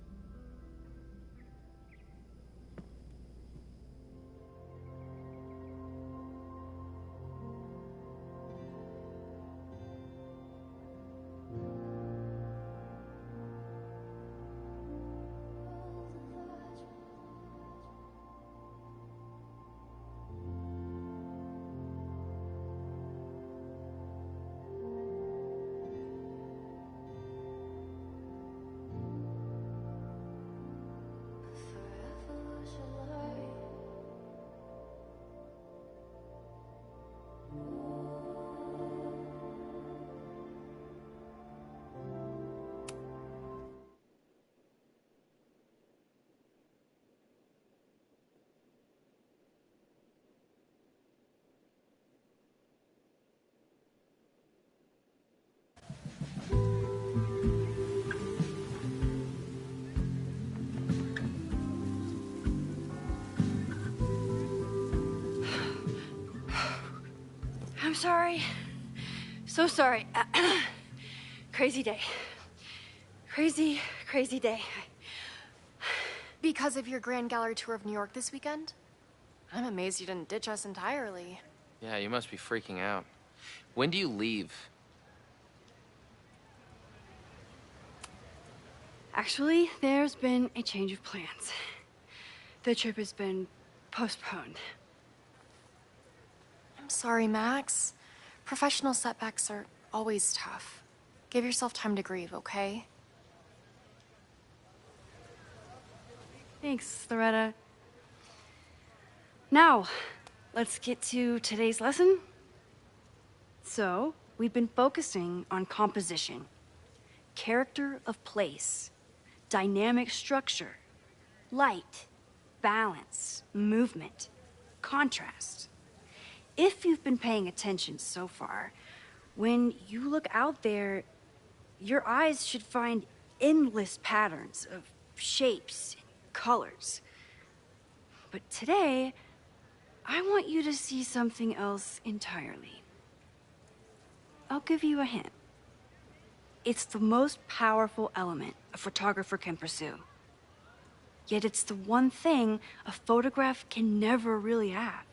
I'm sorry. So sorry. Crazy day. Crazy, crazy day. Because of your Grand Gallery tour of New York this weekend? I'm amazed you didn't ditch us entirely. Yeah, you must be freaking out. When do you leave? Actually, there's been a change of plans. The trip has been postponed. I'm sorry, Max. Professional setbacks are always tough. Give yourself time to grieve, okay? Thanks, Loretta. Now, let's get to today's lesson. So, we've been focusing on composition, character of place, dynamic structure, light, balance, movement, contrast. If you've been paying attention so far, when you look out there, your eyes should find endless patterns of shapes and colors. But today, I want you to see something else entirely. I'll give you a hint. It's the most powerful element a photographer can pursue. Yet it's the one thing a photograph can never really have.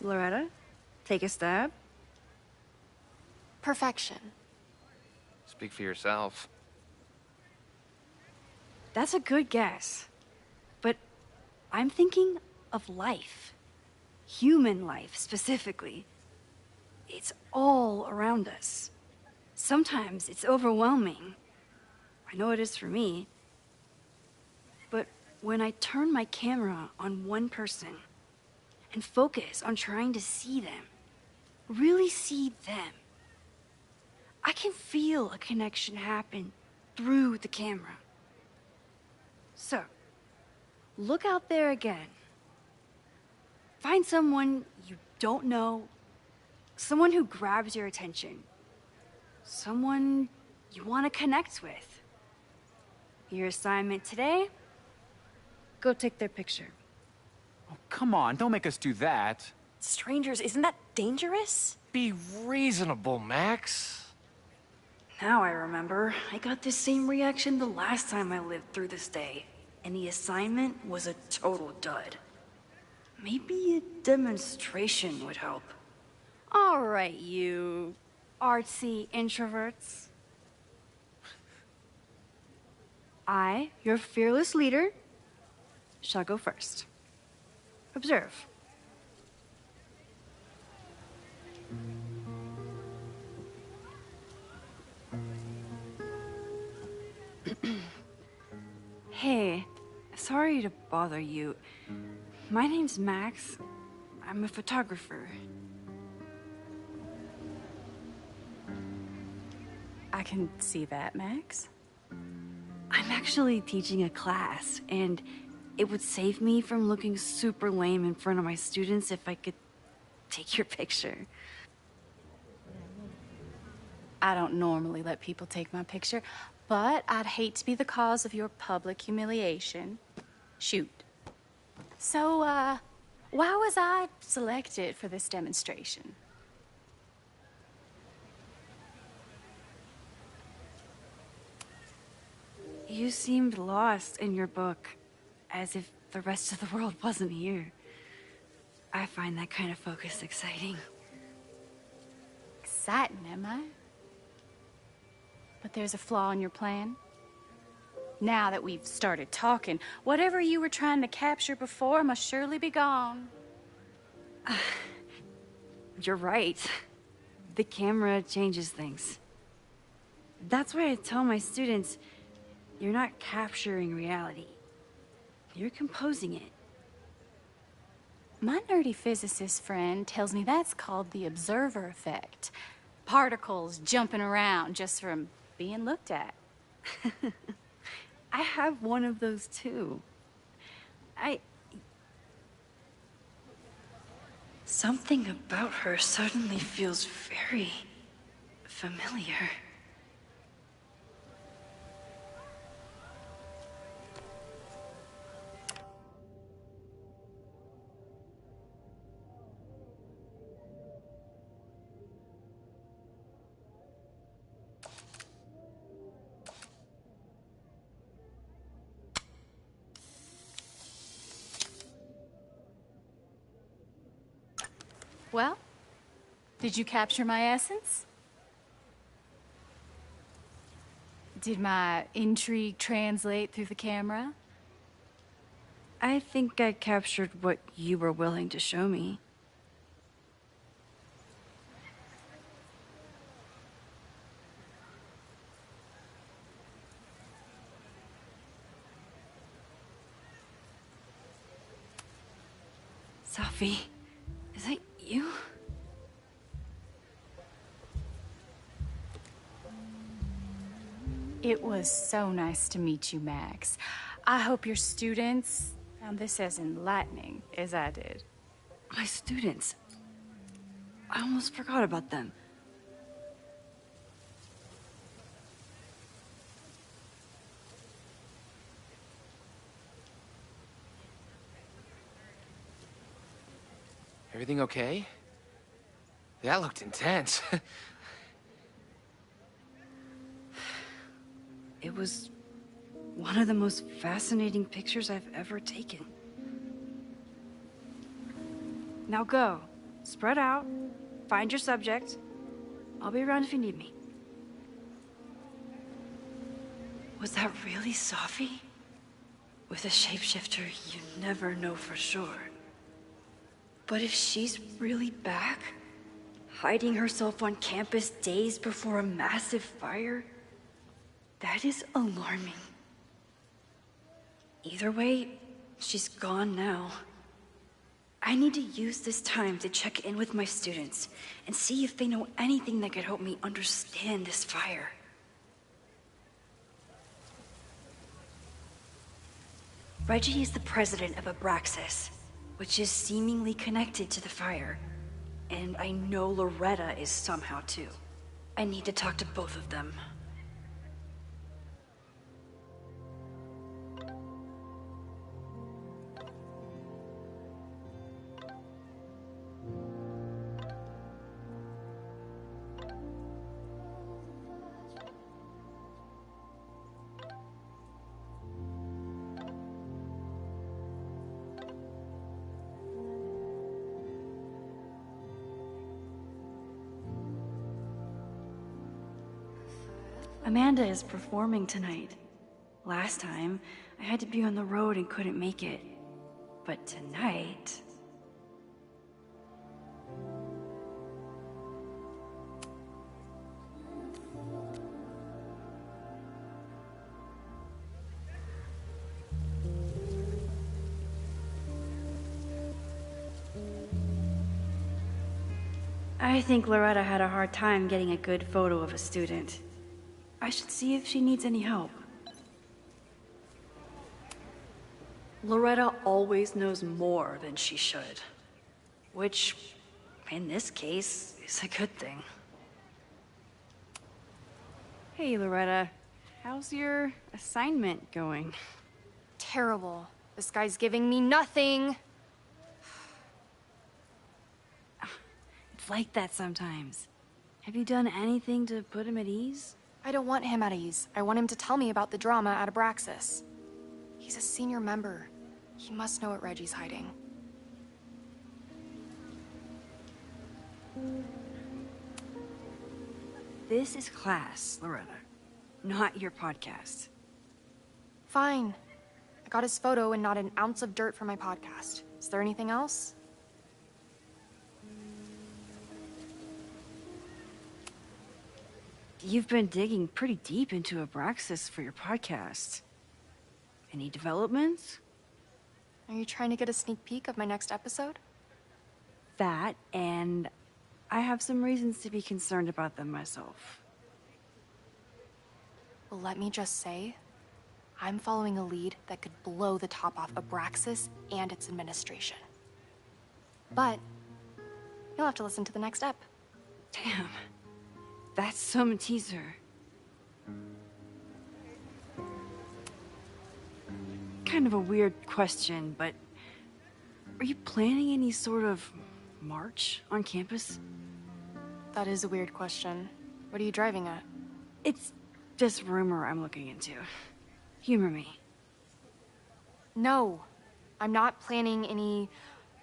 Loretta, take a stab. Perfection. Speak for yourself. That's a good guess. But I'm thinking of life. Human life, specifically. It's all around us. Sometimes it's overwhelming. I know it is for me. But when I turn my camera on one person and focus on trying to see them, really see them, I can feel a connection happen through the camera. So, look out there again. Find someone you don't know, someone who grabs your attention, someone you want to connect with. Your assignment today? Go take their picture. Oh, come on, don't make us do that. Strangers, isn't that dangerous? Be reasonable, Max. Now I remember. I got the same reaction the last time I lived through this day, and the assignment was a total dud. Maybe a demonstration would help. All right, you artsy introverts. I, your fearless leader, shall go first. Observe. Hey, sorry to bother you. My name's Max. I'm a photographer. I can see that, Max. I'm actually teaching a class, and it would save me from looking super lame in front of my students if I could take your picture. I don't normally let people take my picture, but I'd hate to be the cause of your public humiliation. Shoot. So, why was I selected for this demonstration? You seemed lost in your book, as if the rest of the world wasn't here. I find that kind of focus exciting. Exciting, am I? But there's a flaw in your plan. Now that we've started talking, whatever you were trying to capture before must surely be gone. You're right. The camera changes things. That's why I tell my students, you're not capturing reality. You're composing it. My nerdy physicist friend tells me that's called the observer effect. Particles jumping around just from being looked at. I have one of those too. Something about her suddenly feels very familiar. Well, did you capture my essence? Did my intrigue translate through the camera? I think I captured what you were willing to show me. Sophie, is that you? It was so nice to meet you, Max. I hope your students found this as enlightening as I did. My students. I almost forgot about them. Everything okay? That looked intense. It was one of the most fascinating pictures I've ever taken. Now go. Spread out. Find your subject. I'll be around if you need me. Was that really Safi? With a shapeshifter, you never know for sure. But if she's really back, hiding herself on campus days before a massive fire, that is alarming. Either way, she's gone now. I need to use this time to check in with my students and see if they know anything that could help me understand this fire. Reggie is the president of Abraxas, which is seemingly connected to the fire. And I know Loretta is somehow too. I need to talk to both of them. Amanda is performing tonight. Last time, I had to be on the road and couldn't make it. But tonight... I think Loretta had a hard time getting a good photo of a student. I should see if she needs any help. Loretta always knows more than she should. Which, in this case, is a good thing. Hey, Loretta. How's your assignment going? Terrible. This guy's giving me nothing. It's like that sometimes. Have you done anything to put him at ease? I don't want him at ease. I want him to tell me about the drama at Abraxas. He's a senior member. He must know what Reggie's hiding. This is class, Loretta, not your podcast. Fine. I got his photo and not an ounce of dirt for my podcast. Is there anything else? You've been digging pretty deep into Abraxas for your podcast. Any developments? Are you trying to get a sneak peek of my next episode? That, and I have some reasons to be concerned about them myself. Well, let me just say, I'm following a lead that could blow the top off Abraxas and its administration. But you'll have to listen to the next ep. Damn. That's some teaser. Kind of a weird question, but are you planning any sort of march on campus? That is a weird question. What are you driving at? It's just rumor I'm looking into. Humor me. No, I'm not planning any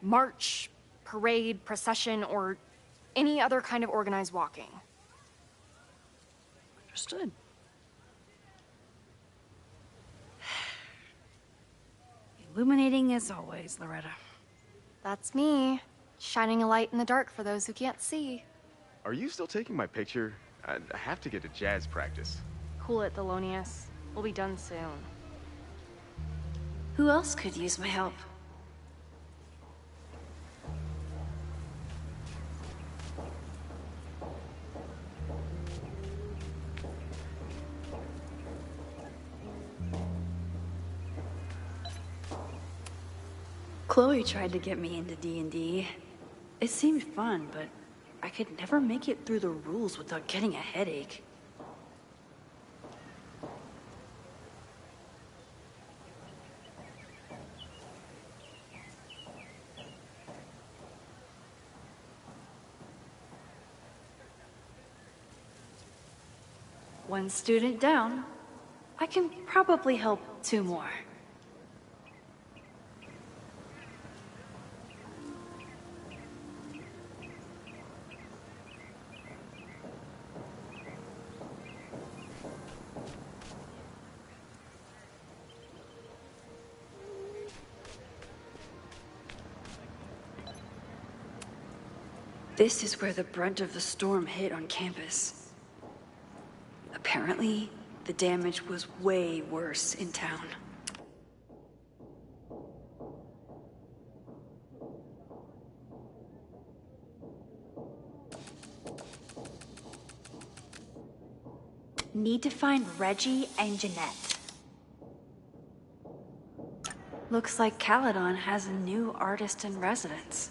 march, parade, procession, or any other kind of organized walking. Understood. Illuminating as always, Loretta. That's me, shining a light in the dark for those who can't see. Are you still taking my picture? I have to get to jazz practice. Cool it, Thelonious. We'll be done soon. Who else could use my help? Chloe tried to get me into D&D. It seemed fun, but I could never make it through the rules without getting a headache. One student down. I can probably help 2 more. This is where the brunt of the storm hit on campus. Apparently, the damage was way worse in town. Need to find Reggie and Jeanette. Looks like Caledon has a new artist in residence.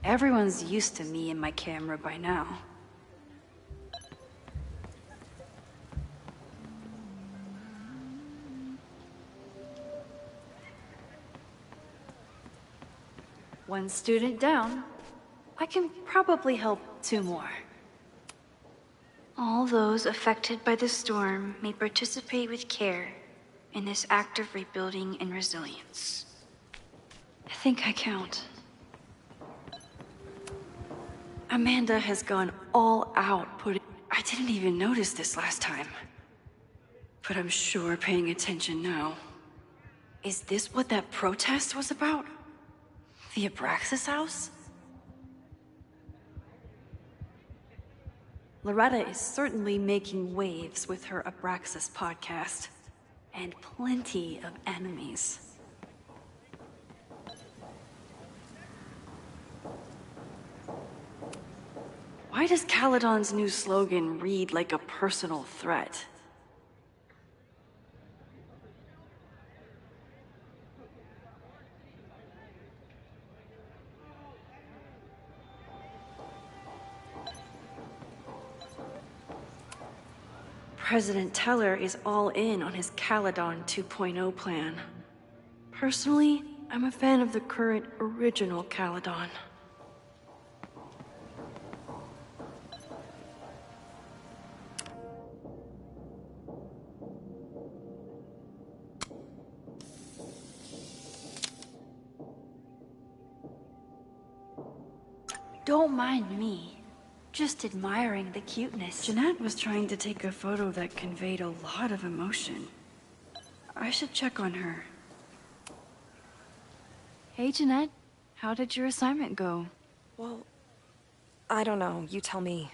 Everyone's used to me and my camera by now. One student down. I can probably help 2 more. All those affected by the storm may participate with care in this act of rebuilding and resilience. I think I count. Amanda has gone all out putting... I didn't even notice this last time. But I'm sure paying attention now. Is this what that protest was about? The Abraxas house? Loretta is certainly making waves with her Abraxas podcast. And plenty of enemies. Why does Caledon's new slogan read like a personal threat? President Teller is all in on his Caledon 2.0 plan. Personally, I'm a fan of the current original Caledon. Don't mind me. Just admiring the cuteness. Jeanette was trying to take a photo that conveyed a lot of emotion. I should check on her. Hey, Jeanette. How did your assignment go? Well, I don't know. You tell me.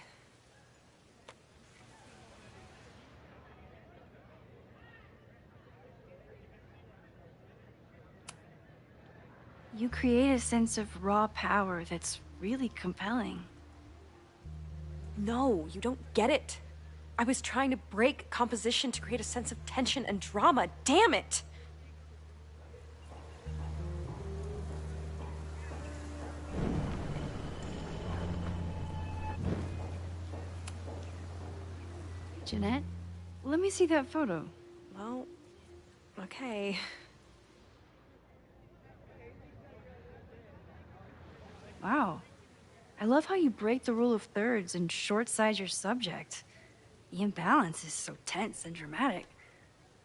You create a sense of raw power that's really compelling. No, you don't get it. I was trying to break composition to create a sense of tension and drama. Damn it! Jeanette, let me see that photo. Well, okay. Wow. I love how you break the rule of thirds and short-size your subject. The imbalance is so tense and dramatic.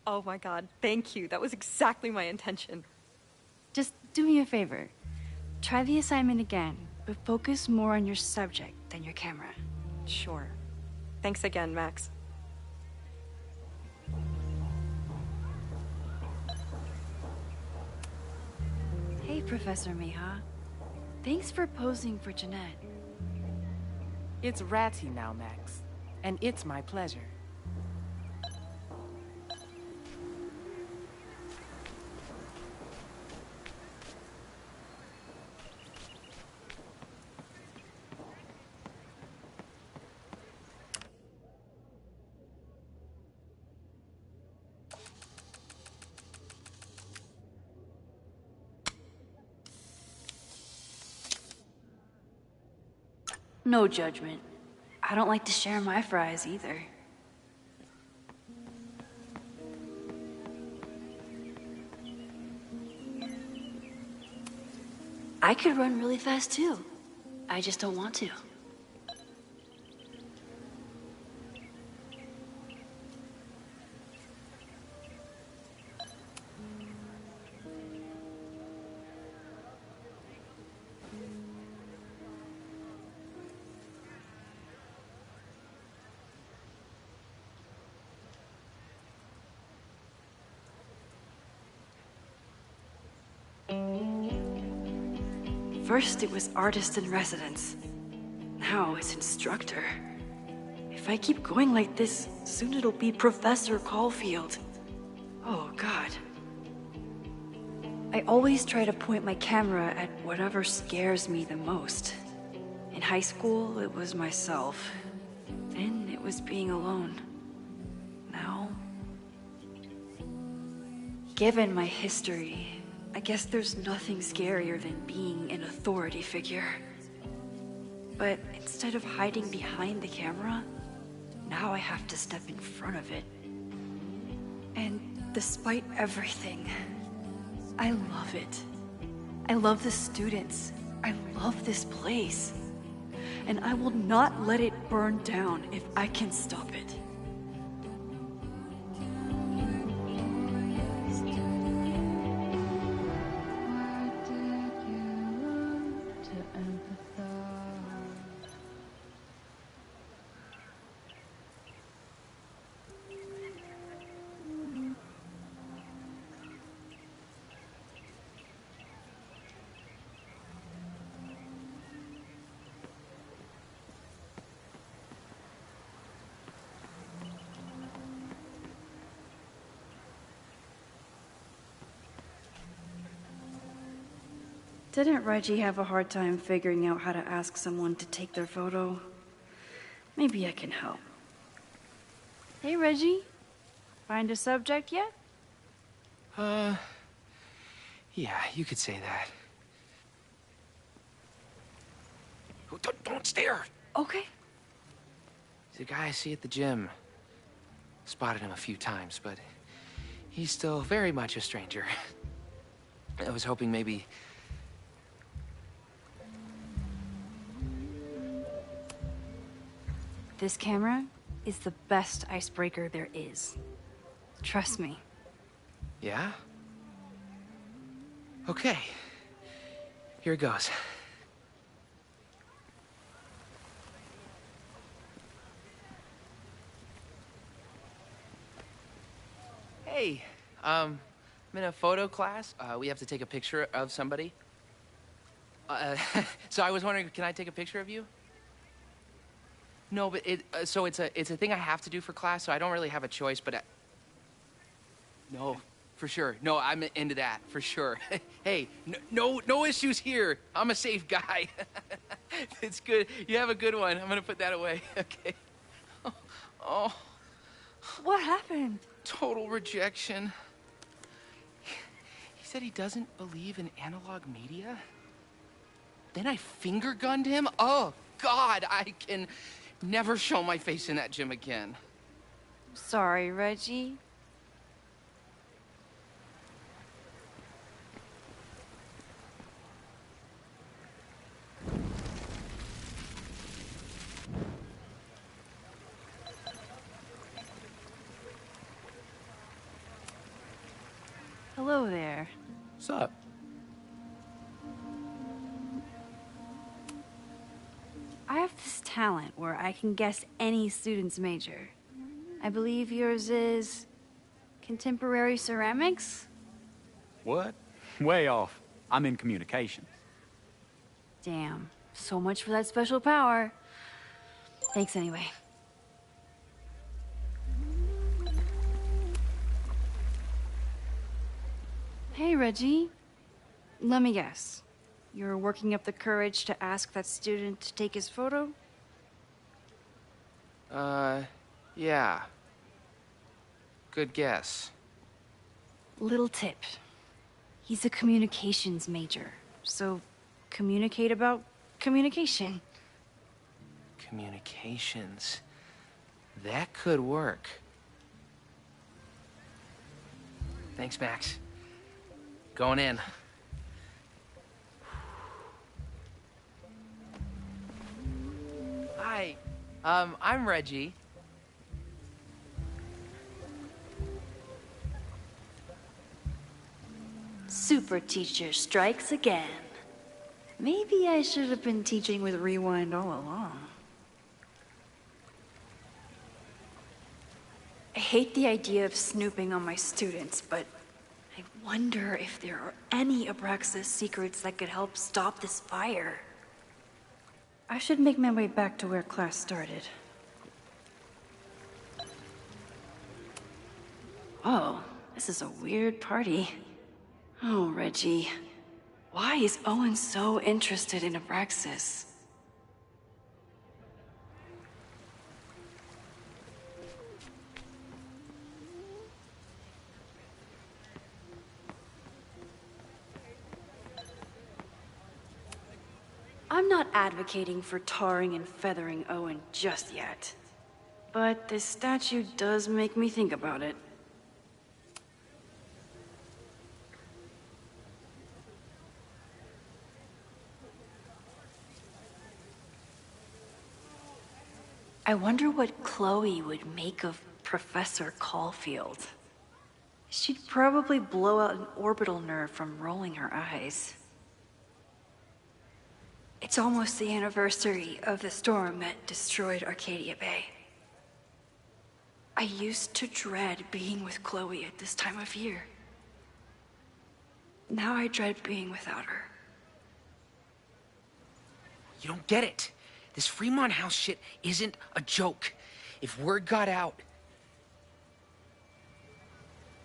Oh my god, thank you. That was exactly my intention. Just do me a favor. Try the assignment again, but focus more on your subject than your camera. Sure. Thanks again, Max. Hey, Professor Miha. Thanks for posing for Jeanette. It's Ratty now, Max. And it's my pleasure. No judgment. I don't like to share my fries either. I could run really fast too. I just don't want to. First it was artist in residence. Now it's instructor. If I keep going like this, soon it'll be Professor Caulfield. Oh God. I always try to point my camera at whatever scares me the most. In high school, it was myself. Then it was being alone. Now... Given my history, I guess there's nothing scarier than being an authority figure. But instead of hiding behind the camera, now I have to step in front of it. And despite everything, I love it. I love the students. I love this place. And I will not let it burn down if I can stop it. Didn't Reggie have a hard time figuring out how to ask someone to take their photo? Maybe I can help. Hey, Reggie. Find a subject yet? Yeah, you could say that. Oh, don't stare! Okay. He's a guy I see at the gym. Spotted him a few times, but he's still very much a stranger. I was hoping maybe... This camera is the best icebreaker there is. Trust me. Yeah? Okay. Here it goes. Hey, I'm in a photo class. We have to take a picture of somebody. So I was wondering, can I take a picture of you? No, but it's a thing I have to do for class, so I don't really have a choice, but no, for sure. No, I'm into that, for sure. Hey, no issues here. I'm a safe guy. It's good. You have a good one. I'm gonna put that away. Okay. Oh. What happened? Total rejection. He said he doesn't believe in analog media. Then I finger gunned him? Oh, God, I can never show my face in that gym again. Sorry, Reggie. Hello there. What's up? I have this talent where I can guess any student's major. I believe yours is... contemporary ceramics? What? Way off. I'm in communications. Damn. So much for that special power. Thanks anyway. Hey, Reggie. Let me guess. You're working up the courage to ask that student to take his photo? Yeah. Good guess. Little tip. He's a communications major, so communicate about communication. Communications. That could work. Thanks, Max. Going in. Hi. I'm Reggie. Super teacher strikes again. Maybe I should have been teaching with Rewind all along. I hate the idea of snooping on my students, but I wonder if there are any Abraxas secrets that could help stop this fire. I should make my way back to where class started. Oh, this is a weird party. Oh, Reggie. Why is Owen so interested in Abraxas? I'm not advocating for tarring and feathering Owen just yet. But this statue does make me think about it. I wonder what Chloe would make of Professor Caulfield. She'd probably blow out an orbital nerve from rolling her eyes. It's almost the anniversary of the storm that destroyed Arcadia Bay. I used to dread being with Chloe at this time of year. Now I dread being without her. You don't get it. This Fremont House shit isn't a joke. If word got out...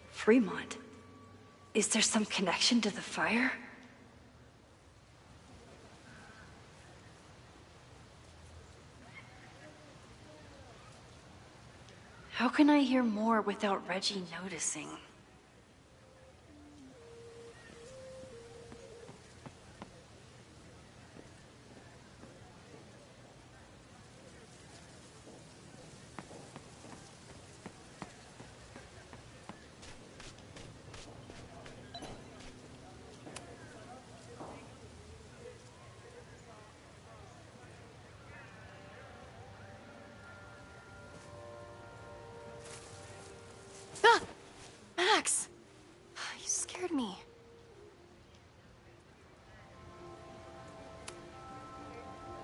Fremont? Is there some connection to the fire? How can I hear more without Reggie noticing? Max! You scared me.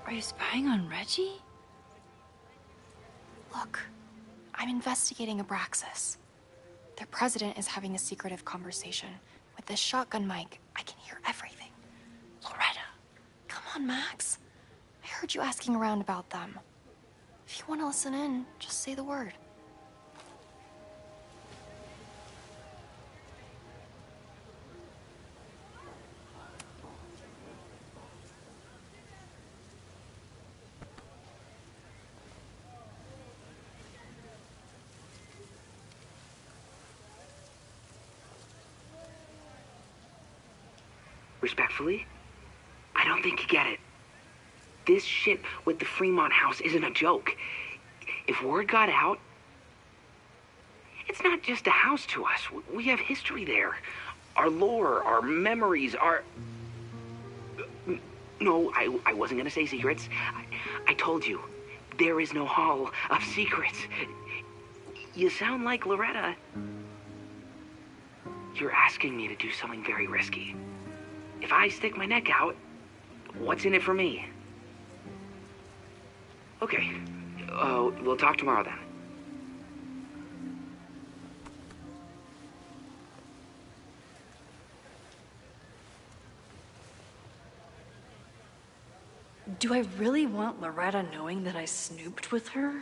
Are you spying on Reggie? Look, I'm investigating Abraxas. Their president is having a secretive conversation. With this shotgun mic, I can hear everything. Loretta, come on, Max. I heard you asking around about them. If you want to listen in, just say the word. Respectfully, I don't think you get it. This shit with the Fremont House isn't a joke. If word got out, it's not just a house to us. We have history there. Our lore, our memories, our... No, I wasn't gonna say secrets. I told you, there is no hall of secrets. You sound like Loretta. You're asking me to do something very risky. If I stick my neck out, what's in it for me? Okay. We'll talk tomorrow then. Do I really want Loretta knowing that I snooped with her?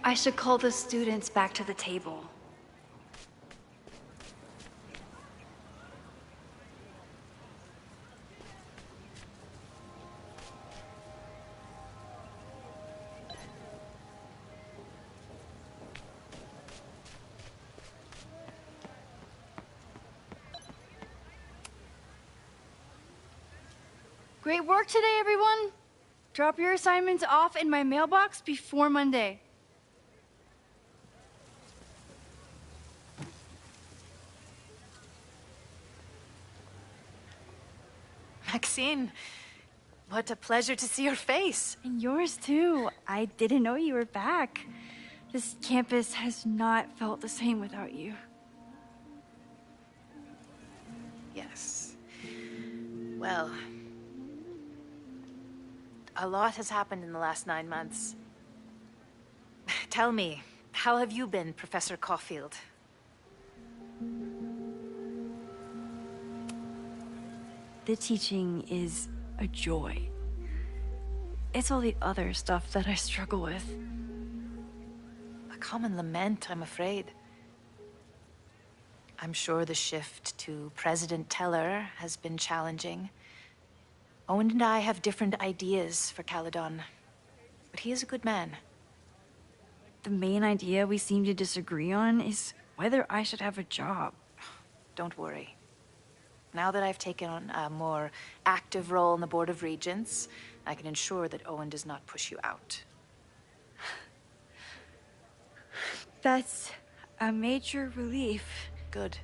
I should call the students back to the table. Great work today, everyone! Drop your assignments off in my mailbox before Monday. Maxine, what a pleasure to see your face. And yours too. I didn't know you were back. This campus has not felt the same without you. Yes. Well, a lot has happened in the last 9 months. Tell me, how have you been, Professor Caulfield? The teaching is a joy. It's all the other stuff that I struggle with. A common lament, I'm afraid. I'm sure the shift to President Teller has been challenging. Owen and I have different ideas for Caledon, but he is a good man. The main idea we seem to disagree on is whether I should have a job. Don't worry. Now that I've taken on a more active role in the Board of Regents, I can ensure that Owen does not push you out. That's a major relief. Good.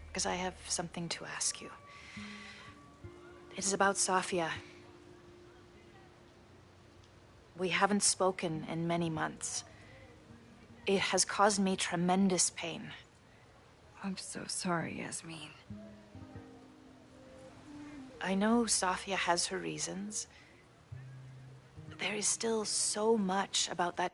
Because I have something to ask you. It is about Safia. We haven't spoken in many months. It has caused me tremendous pain. I'm so sorry, Yasmin. I know Safia has her reasons. There is still so much about that.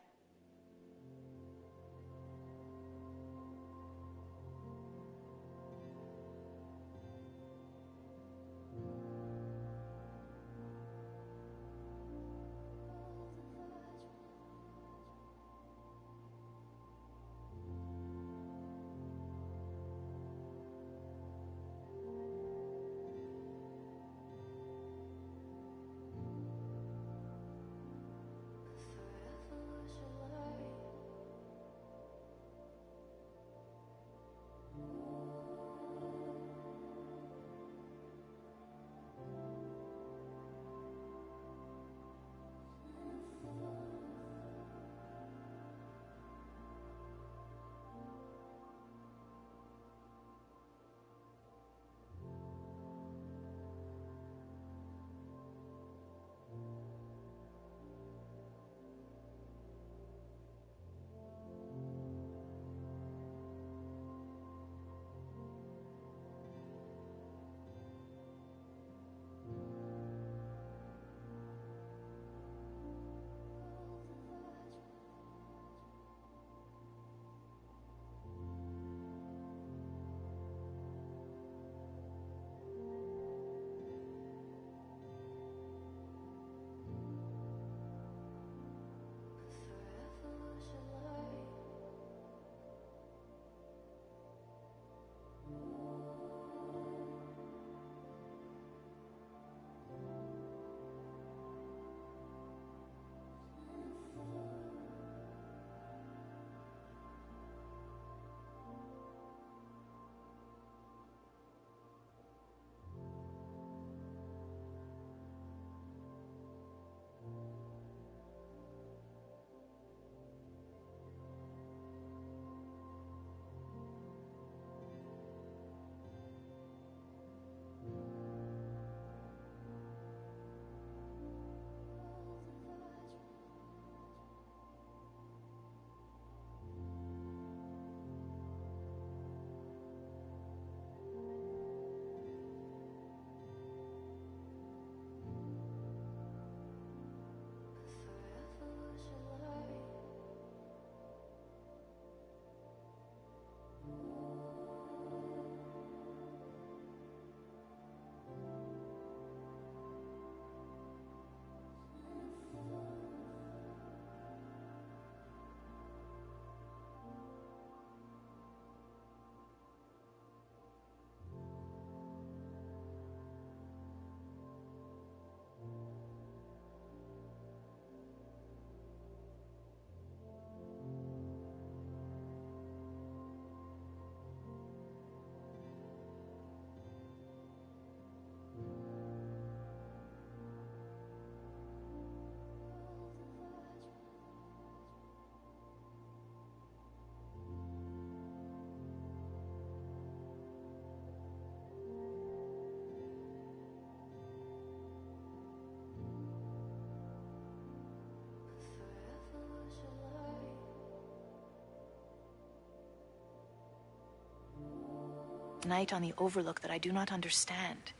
night on the Overlook that I do not understand.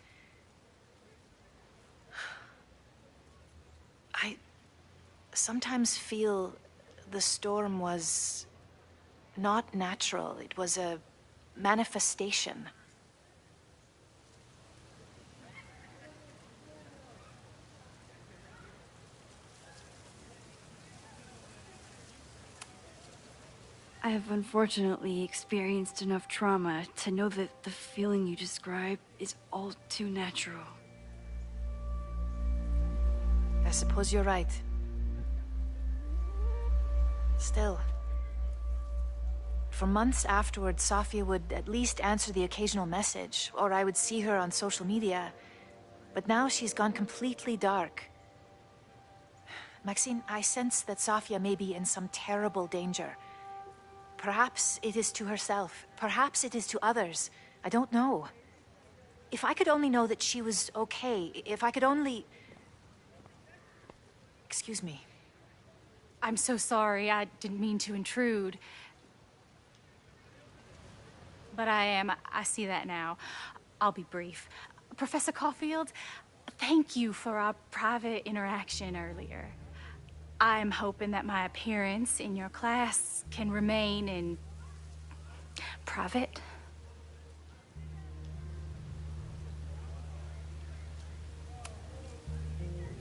I sometimes feel the storm was not natural. It was a manifestation. I have unfortunately experienced enough trauma to know that the feeling you describe is all too natural. I suppose you're right. Still, for months afterward, Sofia would at least answer the occasional message, or I would see her on social media. But now she's gone completely dark. Maxine, I sense that Sofia may be in some terrible danger. Perhaps it is to herself. Perhaps it is to others. I don't know. If I could only know that she was okay, if I could only... Excuse me. I'm so sorry. I didn't mean to intrude. But I see that now. I'll be brief. Professor Caulfield, thank you for our private interaction earlier. I'm hoping that my appearance in your class can remain in private.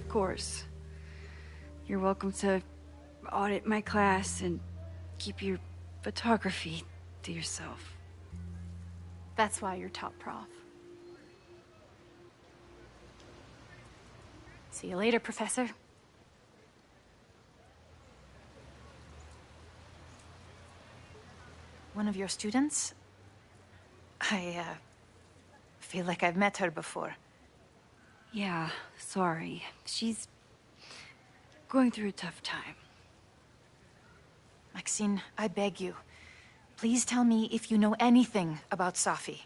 Of course. You're welcome to audit my class and keep your photography to yourself. That's why you're top prof. See you later, Professor. One of your students? I feel like I've met her before. Yeah, sorry. She's going through a tough time. Maxine, I beg you. Please tell me if you know anything about Safi.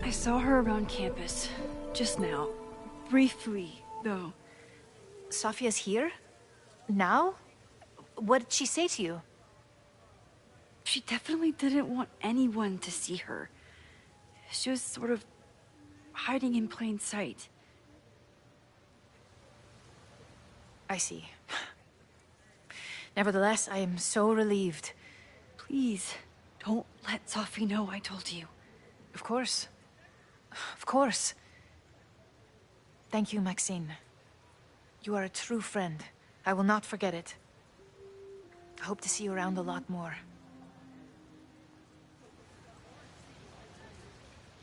I saw her around campus, just now. Briefly, though. Sofia's here? Now? What did she say to you? She definitely didn't want anyone to see her. She was sort of hiding in plain sight. I see. Nevertheless, I am so relieved. Please, don't let Safi know I told you. Of course. Of course. Thank you, Maxine. You are a true friend. I will not forget it. I hope to see you around a lot more.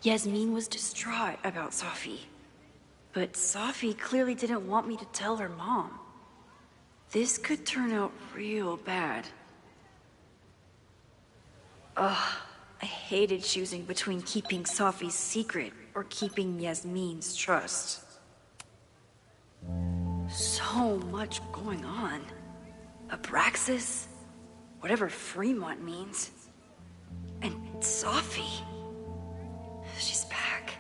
Yasmin was distraught about Safi. But Safi clearly didn't want me to tell her mom. This could turn out real bad. Ugh. hated choosing between keeping Safi's secret or keeping Yasmin's trust. So much going on. Abraxas, whatever Fremont means, and Safi. She's back.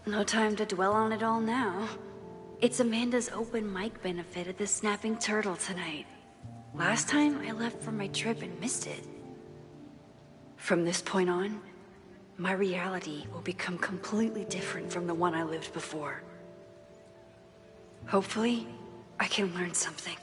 No time to dwell on it all now. It's Amanda's open mic benefit at the Snapping Turtle tonight. Last time I left for my trip and missed it. From this point on, my reality will become completely different from the one I lived before. Hopefully, I can learn something.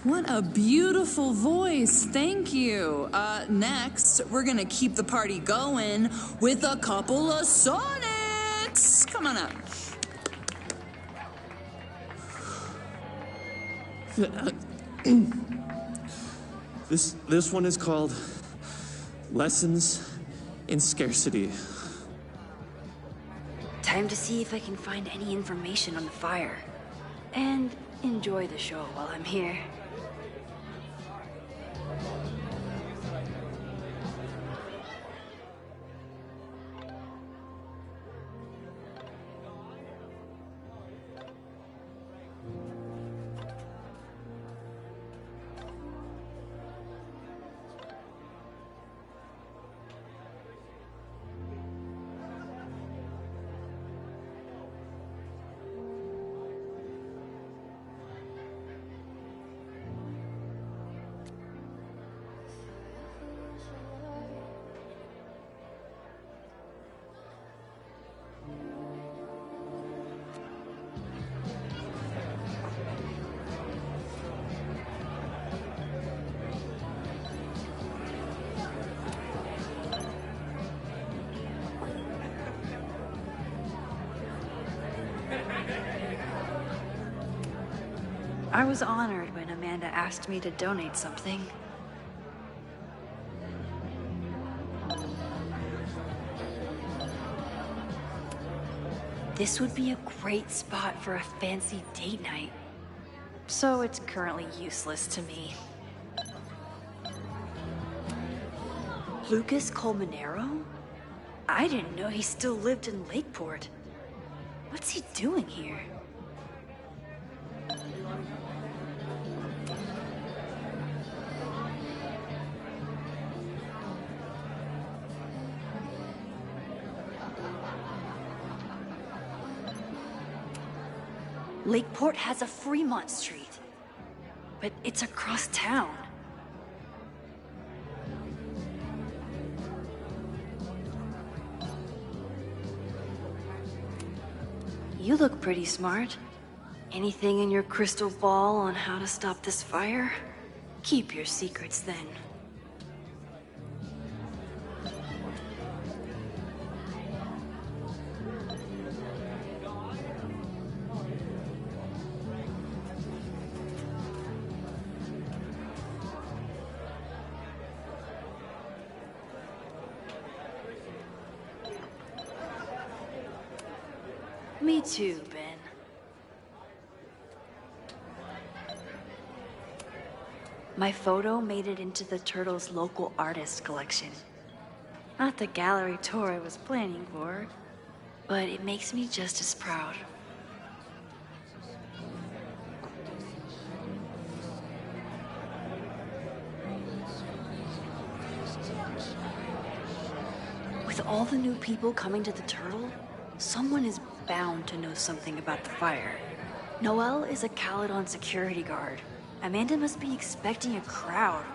What a beautiful voice. Thank you. Next, we're gonna keep the party going with a couple of sonnets. Come on up. This one is called Lessons in Scarcity. Time to see if I can find any information on the fire. And enjoy the show while I'm here. I was honored when Amanda asked me to donate something. This would be a great spot for a fancy date night. So it's currently useless to me. Lucas Colmenero? I didn't know he still lived in Lakeport. What's he doing here? Lakeport has a Fremont Street, but it's across town. You look pretty smart. Anything in your crystal ball on how to stop this fire? Keep your secrets then. Me too, Ben. My photo made it into the Turtle's local artist collection. Not the gallery tour I was planning for, but it makes me just as proud. With all the new people coming to the Turtle, someone is bound to know something about the fire. Noelle is a Caledon security guard. Amanda must be expecting a crowd.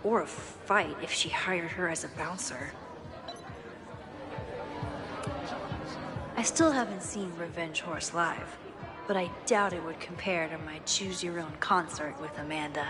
Or a fight if she hired her as a bouncer. I still haven't seen Revenge Horse live, but I doubt it would compare to my Choose Your Own concert with Amanda.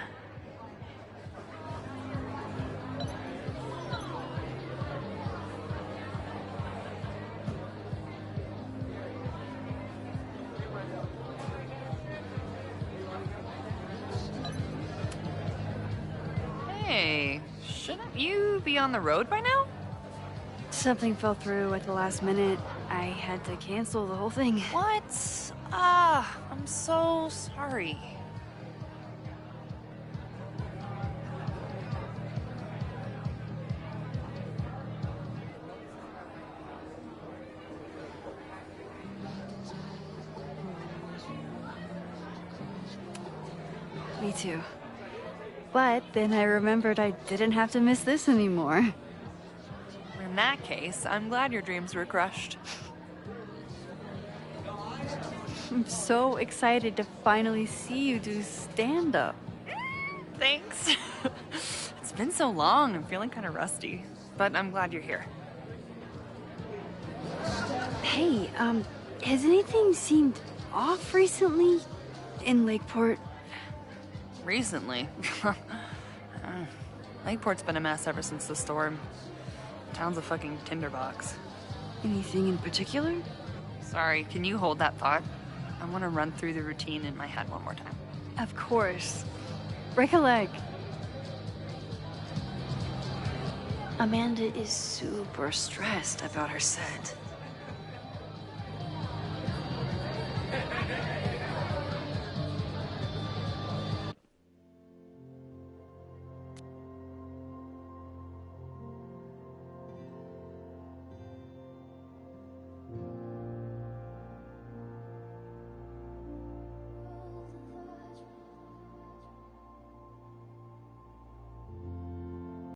Hey, shouldn't you be on the road by now? Something fell through at the last minute. I had to cancel the whole thing. What? I'm so sorry. Me too. But then I remembered I didn't have to miss this anymore. In that case, I'm glad your dreams were crushed. I'm so excited to finally see you do stand-up. Thanks. It's been so long, I'm feeling kind of rusty. But I'm glad you're here. Hey, has anything seemed off recently in Lakeport? Recently? Lakeport's been a mess ever since the storm. Town's a fucking tinderbox. Anything in particular? Sorry, can you hold that thought? I want to run through the routine in my head one more time. Of course. Break a leg. Amanda is super stressed about her set.